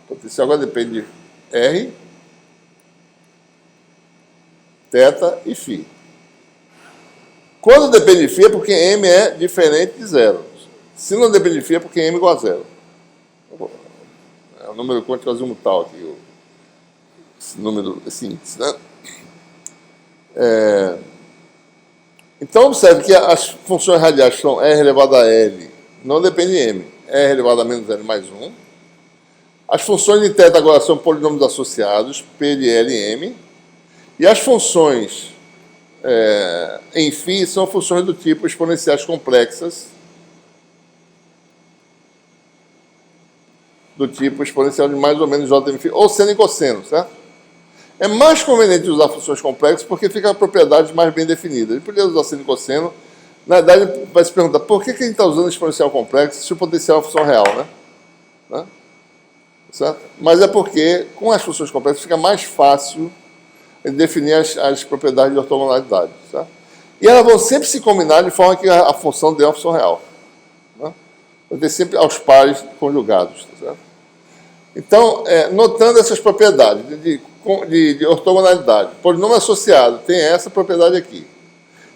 O potencial agora depende de R, θ e φ. Quando depende de φ é porque m é diferente de 0. Se não depende de φ é porque m é igual a 0. É o número quântico azimutal aqui, esse número, esse índice, né? Então, observe que as funções radiais são R elevado a L, não depende de M. R elevado a menos L mais 1. As funções de θ agora são polinômios associados, P de L e M. E as funções em φ são funções do tipo exponenciais complexas, do tipo exponencial de mais ou menos J m φ, ou seno e cosseno, certo? É mais conveniente usar funções complexas porque fica a propriedade mais bem definida. Ele poderia usar seno e cosseno. Na verdade, vai se perguntar por que a gente está usando exponencial complexo se o potencial é uma função real, né? Certo? Mas é porque, com as funções complexas, fica mais fácil definir as propriedades de ortogonalidade. Certo? E elas vão sempre se combinar de forma que a função dê uma função real. Né? Vai ter sempre aos pares conjugados. Certo? Então, notando essas propriedades de ortogonalidade, polinômio associado tem essa propriedade aqui.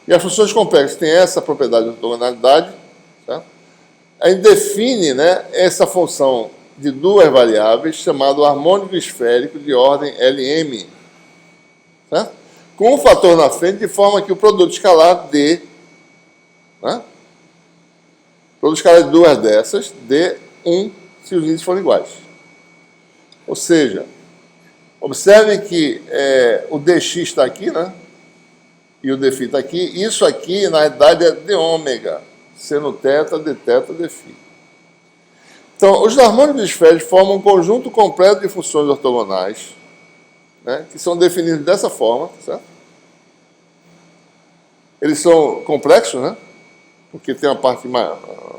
E as funções complexas têm essa propriedade de ortogonalidade. Tá? A gente define, né, essa função de 2 variáveis, chamado harmônico esférico de ordem Lm. Tá? Com um fator na frente, de forma que o produto escalar dê, né, produto escalar de 2 dessas dê 1 se os índices forem iguais. Ou seja, observe que o dx está aqui, né? E o dφ está aqui. Isso aqui, na realidade, é d ômega, seno θ, dθ, dφ. Então, os harmônicos esféricos formam um conjunto completo de funções ortogonais, né, que são definidos dessa forma, certo? Eles são complexos, né? Porque tem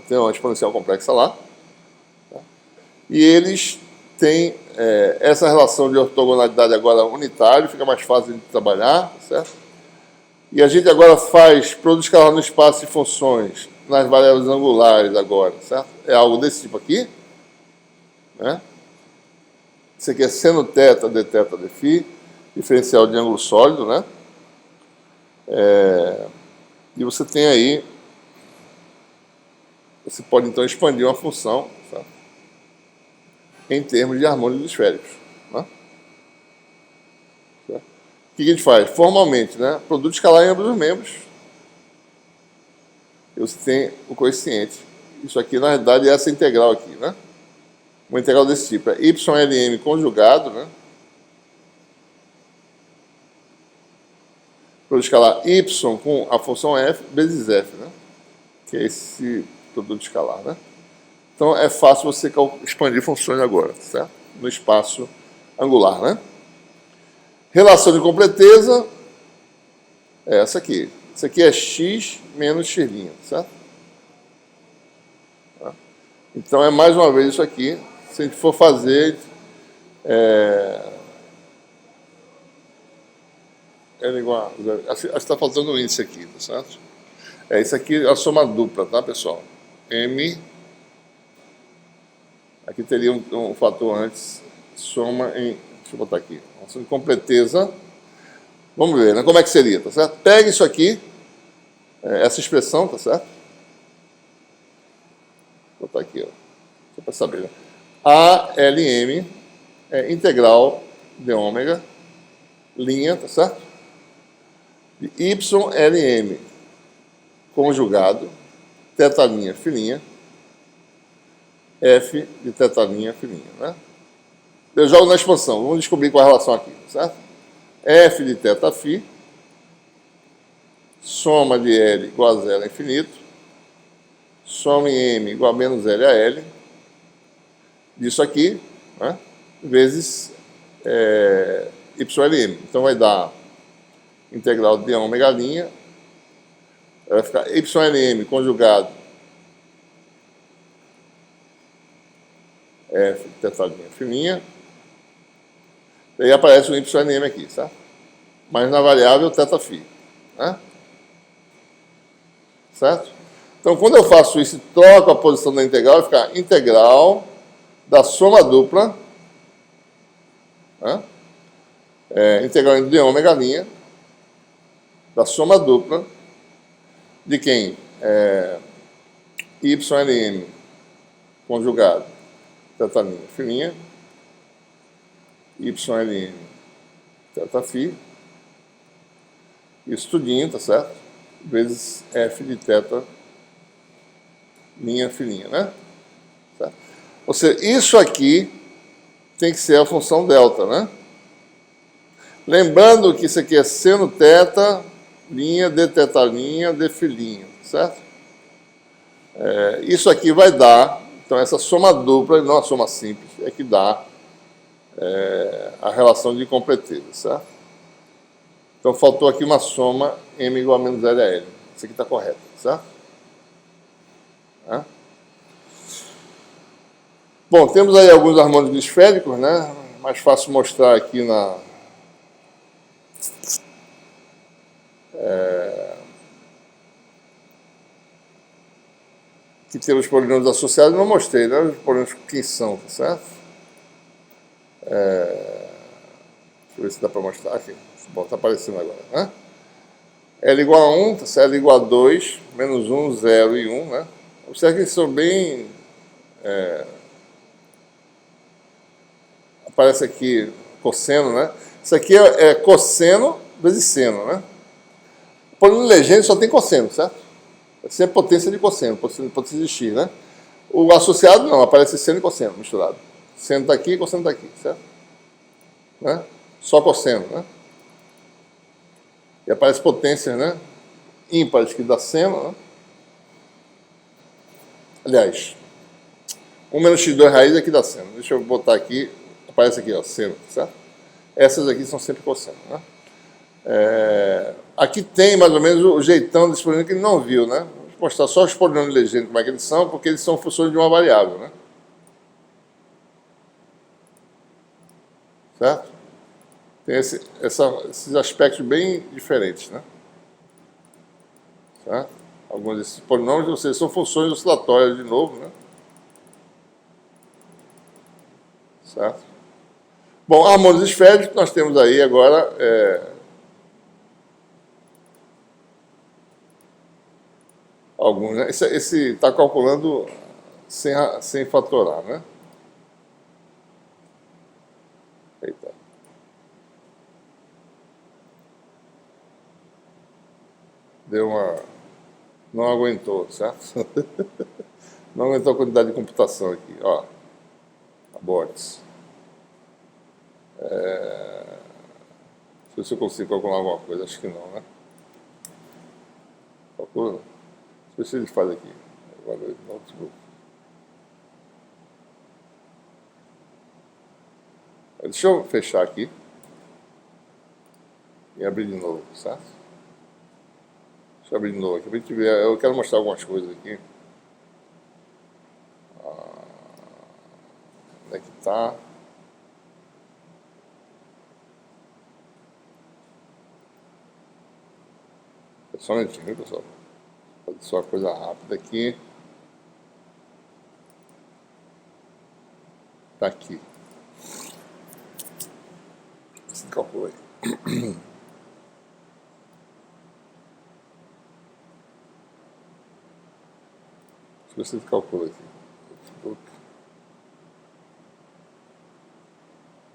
tem uma exponencial complexa lá. Tá? E eles têm essa relação de ortogonalidade agora unitária, fica mais fácil de trabalhar, certo? E a gente agora faz produto escalar no espaço de funções, nas variáveis angulares agora, certo? É algo desse tipo aqui, né? Isso aqui é seno θ, dθ, dφ, diferencial de ângulo sólido, né? E você tem aí, você pode então expandir uma função, certo? Em termos de harmônicos esféricos, né? Certo? O que a gente faz? Formalmente, né? Produto escalar em ambos os membros. E você tem o coeficiente. Isso aqui, na realidade, é essa integral aqui, né? Uma integral desse tipo. É YLM conjugado, né? Produto escalar y com a função f vezes f, né? Que é esse produto escalar, né? Então, é fácil você expandir funções agora, certo? No espaço angular, né? Relação de completeza é essa aqui. Isso aqui é x menos x', certo? Então, é mais uma vez isso aqui. Se a gente for fazer... N igual a 0. Acho que está faltando um índice aqui, tá certo? Isso aqui é a soma dupla, tá, pessoal? M... Aqui teria um fator antes, soma em... Deixa eu botar aqui. Relação de completeza. Vamos ver, né? Como é que seria, tá certo? Pega isso aqui, essa expressão, tá certo? Vou botar aqui, ó. Só para saber, né? ALM é integral de ômega, linha, tá certo? De YLM conjugado, tetalinha, filinha, F de tetalinha, filinha, né? Eu jogo na expansão, vamos descobrir qual é a relação aqui, tá certo? F de θ φ, soma de L igual a 0 a infinito, soma em M igual a menos L a L, disso aqui, né? Vezes YLM. Então vai dar integral de ômega linha, vai ficar YLM conjugado F de tetalinha filinha, daí aparece o YLM aqui, certo? Mas na variável θ φ, né? Certo? Então, quando eu faço isso e troco a posição da integral, vai ficar integral da soma dupla, né? Integral de ômega linha, da soma dupla, de quem? YLM conjugado, tetalinha, filinha, YLM, θ φ, isso tudinho, tá certo? Vezes F de θ, linha, filinha, né? Certo? Ou seja, isso aqui tem que ser a função delta, né? Lembrando que isso aqui é seno θ, linha, dθ linha, dφ, certo? Isso aqui vai dar, então essa soma dupla, não a soma simples, é que dá a relação de completeza, certo? Então faltou aqui uma soma M igual a menos L a L. Isso aqui está correto, certo? Bom, temos aí alguns harmônicos esféricos, né? Mais fácil mostrar aqui na... que temos polinômios associados, não mostrei, né? Os polinômios quem são, tá certo? Deixa eu ver se dá para mostrar aqui. Bom, está aparecendo agora, né? L igual a 1, tá certo? L igual a 2, menos 1, 0 e 1, né? Observe que eles são bem... Aparece aqui cosseno, né? Isso aqui é cosseno vezes seno, né? O polínômio legêndio só tem cosseno, certo? É sempre potência de cosseno, potência de x, né? O associado não, aparece seno e cosseno misturado. Seno está aqui e cosseno está aqui, certo? Né? Só cosseno, né? E aparece potências, né? Ímpares que dá seno, né? Aliás, 1 menos x2 raiz aqui dá seno. Deixa eu botar aqui, aparece aqui, ó, seno, certo? Essas aqui são sempre cosseno, né? Aqui tem mais ou menos o jeitão desse polinômio que ele não viu, né? Vou mostrar só os polinômios legêndios como é que eles são, porque eles são funções de uma variável, né? Certo? Tem esses aspectos bem diferentes, né? alguns desses polinômios, ou seja, são funções oscilatórias de novo, né? Certo? Bom, harmônicos esféricos nós temos aí agora alguns, né? Esse está calculando sem fatorar, né? Eita. Deu uma... Não aguentou, certo? Não aguentou a quantidade de computação aqui, ó. Abortes. Deixa eu ver se eu consigo calcular alguma coisa, acho que não, né? Calcula. Deixa eu ver se ele faz aqui. Agora, notebook. Deixa eu fechar aqui e abrir de novo, certo? Deixa eu abrir de novo aqui pra gente ver. Eu quero mostrar algumas coisas aqui. Onde é que tá? Só um minutinho, viu, pessoal? Vou fazer só uma coisa rápida aqui. Tá aqui. Esse calcula aí. Deixa eu ver se ele calcula aqui.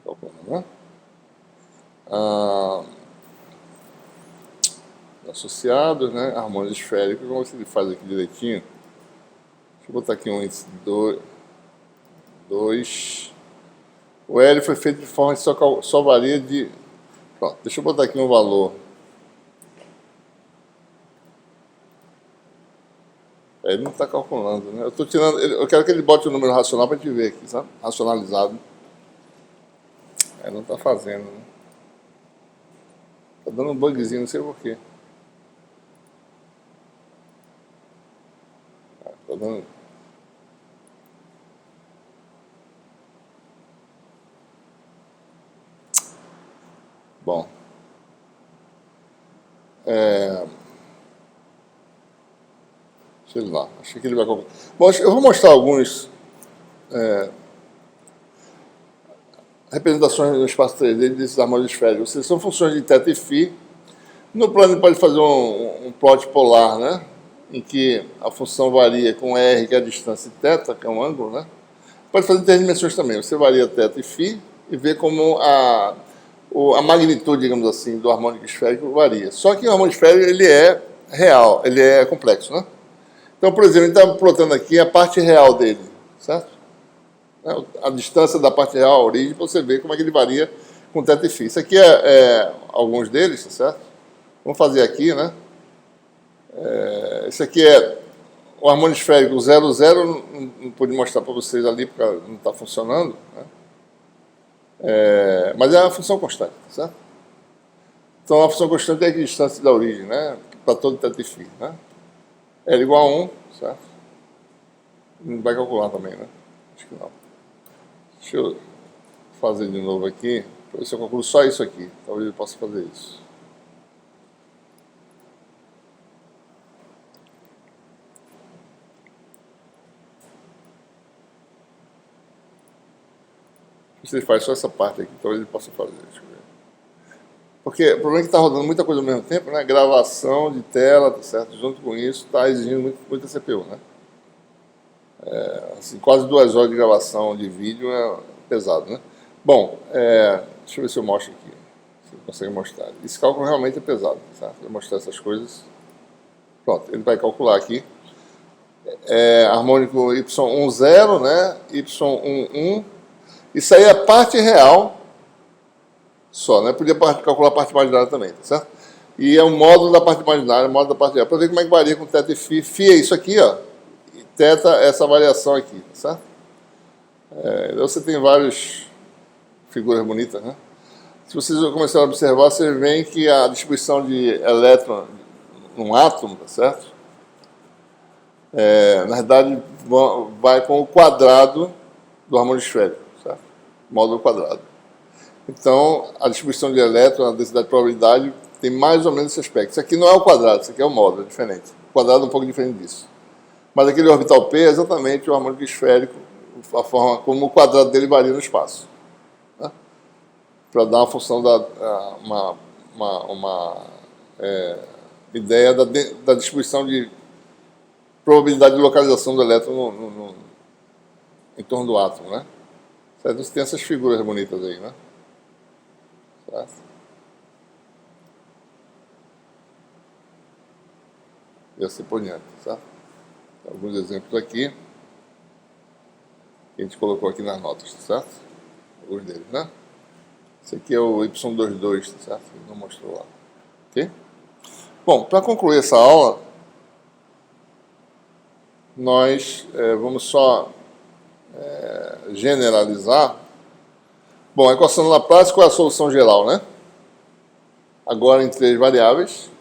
Calculando, né? Associados, né? Harmônicos esféricos, vamos ver se ele faz aqui direitinho. Deixa eu botar aqui um índice de 2. O L foi feito de forma que só varia de... Pronto, deixa eu botar aqui um valor. Ele não está calculando, né? Eu estou tirando... Eu quero que ele bote o número racional para a gente ver aqui, sabe? Racionalizado. Ele não está fazendo, né? Está dando um bugzinho, não sei porquê. Está dando... Bom. Sei lá, acho que ele vai... Bom, eu vou mostrar alguns... representações no espaço 3D desses harmônicos esféricos. Ou seja, são funções de θ e φ. No plano ele pode fazer um plot polar, né? Em que a função varia com R, que é a distância, e θ, que é um ângulo, né? Pode fazer em três dimensões também. Você varia θ e φ e vê como a magnitude, digamos assim, do harmônico esférico varia. Só que o harmônico esférico, ele é real, ele é complexo, né? Então, por exemplo, ele está plotando aqui a parte real dele, certo? A distância da parte real à origem, para você ver como é que ele varia com θ e φ. Isso aqui é alguns deles, certo? Vamos fazer aqui, né? Esse aqui é o harmônico esférico 0, 0, não pude mostrar para vocês ali, porque não está funcionando, né? Mas é uma função constante, certo? Então, a função constante é a distância da origem, né? Para todo θ e φ, né? L igual a 1, certo? Não vai calcular também, né? Acho que não. Deixa eu fazer de novo aqui, para ver se eu calculo só isso aqui. Talvez eu possa fazer isso. Se ele faz só essa parte aqui, talvez ele possa fazer. Deixa eu ver. Porque o problema é que está rodando muita coisa ao mesmo tempo, né? Gravação de tela, tá certo? Junto com isso, está exigindo muita CPU, né? Assim, quase 2 horas de gravação de vídeo é pesado, né? Bom, deixa eu ver se eu mostro aqui. Se eu consigo mostrar. Esse cálculo realmente é pesado, certo? Eu vou mostrar essas coisas. Pronto, ele vai calcular aqui. Harmônico Y1, 0, né? Y1, 1. Isso aí é a parte real só, né? Podia calcular a parte imaginária também, tá certo? E é o módulo da parte imaginária, o módulo da parte real. Para ver como é que varia com θ e φ. Φ é isso aqui, ó. E θ é essa variação aqui, tá certo? Você tem várias figuras bonitas, né? Se vocês começarem a observar, vocês veem que a distribuição de elétron num átomo, tá certo? Na verdade, vai com o quadrado do harmônico esférico, certo? Módulo quadrado. Então, a distribuição de elétrons, a densidade de probabilidade, tem mais ou menos esse aspecto. Isso aqui não é o quadrado, isso aqui é o módulo, é diferente. quadrado é um pouco diferente disso. Mas aquele orbital P é exatamente o harmônico esférico, a forma como o quadrado dele varia no espaço. Né? Para dar uma função, uma ideia da distribuição de probabilidade de localização do elétron em torno do átomo, né? Certo? Você tem essas figuras bonitas aí, né? Certo? E assim por diante, certo? Alguns exemplos aqui que a gente colocou aqui nas notas, certo? Alguns deles, né? Esse aqui é o Y22, certo? Ele não mostrou lá. Ok? Bom, para concluir essa aula, nós vamos só generalizar. Bom, a equação de Laplace, qual é a solução geral, né? Agora em 3 variáveis,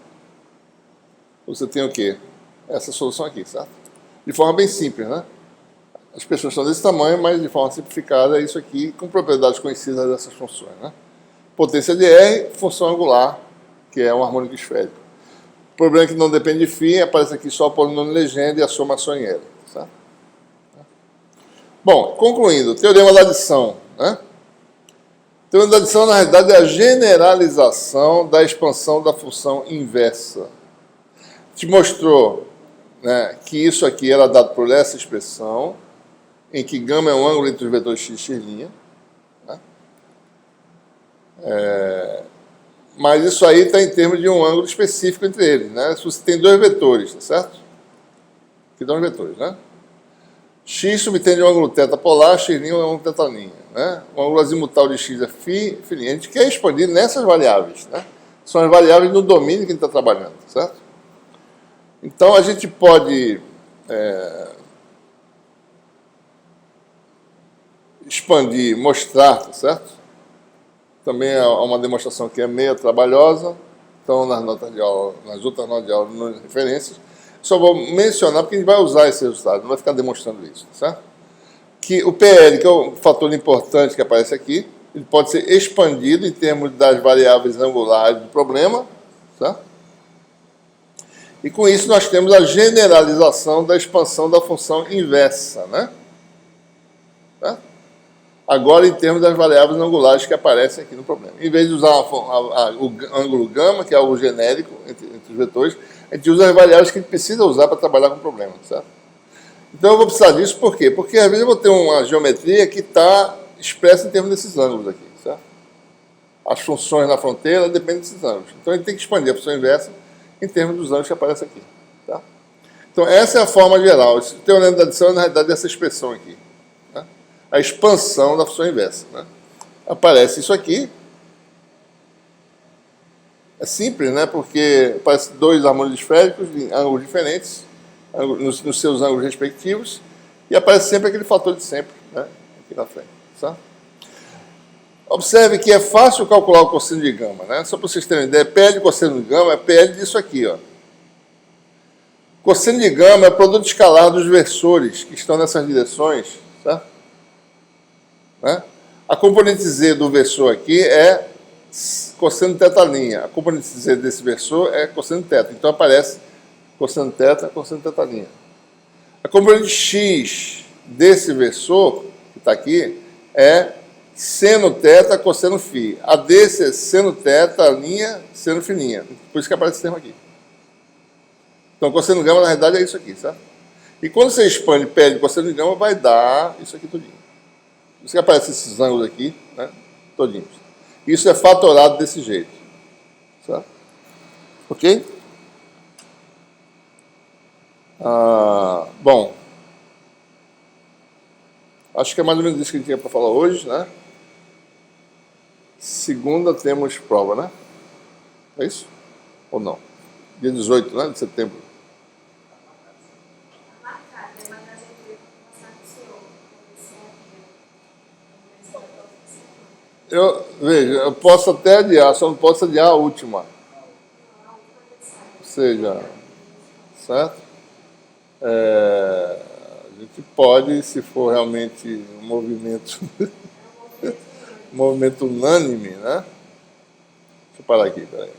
você tem o quê? Essa solução aqui, certo? De forma bem simples, né? As expressões são desse tamanho, mas de forma simplificada é isso aqui, com propriedades conhecidas dessas funções, né? Potência de R, função angular, que é um harmônico esférico. O problema é que não depende de φ, aparece aqui só o polinômio legenda e a soma só em L, certo? Bom, concluindo, teorema da adição, né? O teorema da adição, na realidade, é a generalização da expansão da função inversa. Te mostrou, né, que isso aqui era dado por essa expressão, em que gama é um ângulo entre os vetores x e x', né? Mas isso aí está em termos de um ângulo específico entre eles, né? Se você tem 2 vetores, tá certo? Aqui dão os vetores, né? X subtende um ângulo θ polar, x' é um ângulo θ', né? O ângulo azimutal de x é φ'. A gente quer expandir nessas variáveis, né? São as variáveis no domínio que a gente está trabalhando, certo? Então, a gente pode expandir, mostrar, tá certo? Também é uma demonstração que é meio trabalhosa. Então, nas notas de aula, nas outras notas de aula, nas referências, só vou mencionar porque a gente vai usar esse resultado, não vai ficar demonstrando isso, certo? Que o PL, que é o fator importante que aparece aqui, ele pode ser expandido em termos das variáveis angulares do problema, certo? E com isso nós temos a generalização da expansão da função inversa, né? Certo? Agora, em termos das variáveis angulares que aparecem aqui no problema. Em vez de usar o ângulo gama, que é algo genérico entre os vetores, a gente usa as variáveis que a gente precisa usar para trabalhar com o problema, certo? Então, eu vou precisar disso por quê? Porque, às vezes, eu vou ter uma geometria que está expressa em termos desses ângulos aqui, certo? As funções na fronteira dependem desses ângulos. Então, a gente tem que expandir a função inversa em termos dos ângulos que aparecem aqui, tá? Então, essa é a forma geral. O teorema da adição é, na realidade, essa expressão aqui. A expansão da função inversa, né? Aparece isso aqui. É simples, né? Porque aparece 2 harmônicos esféricos em ângulos diferentes, nos seus ângulos respectivos, e aparece sempre aquele fator de sempre, né? Aqui na frente, tá? Observe que é fácil calcular o cosseno de gama, né? Só para vocês terem uma ideia, PL de cosseno de gama é PL disso aqui, ó. Cosseno de gama é o produto escalar dos versores que estão nessas direções, tá? Né? A componente Z do versor aqui é cosseno θ'. A componente Z desse versor é cosseno θ. Então aparece cosseno θ, cosseno θ'. A componente X desse versor, que está aqui, é seno θ, cosseno φ. A desse é seno θ', seno φ'. Por isso que aparece esse termo aqui. Então, cosseno gama, na realidade, é isso aqui, certo? E quando você expande PL de cosseno de gama, vai dar isso aqui tudinho. Por isso que aparecem esses ângulos aqui, né? Todinhos. Isso é fatorado desse jeito. Certo? Ok? Bom. Acho que é mais ou menos isso que a gente tinha para falar hoje, né? Segunda temos prova, né? É isso? Ou não? Dia 18, né? De setembro. Veja, eu posso até adiar, só não posso adiar a última. Ou seja, certo? A gente pode, se for realmente um movimento, movimento unânime, né? Deixa eu parar aqui, peraí.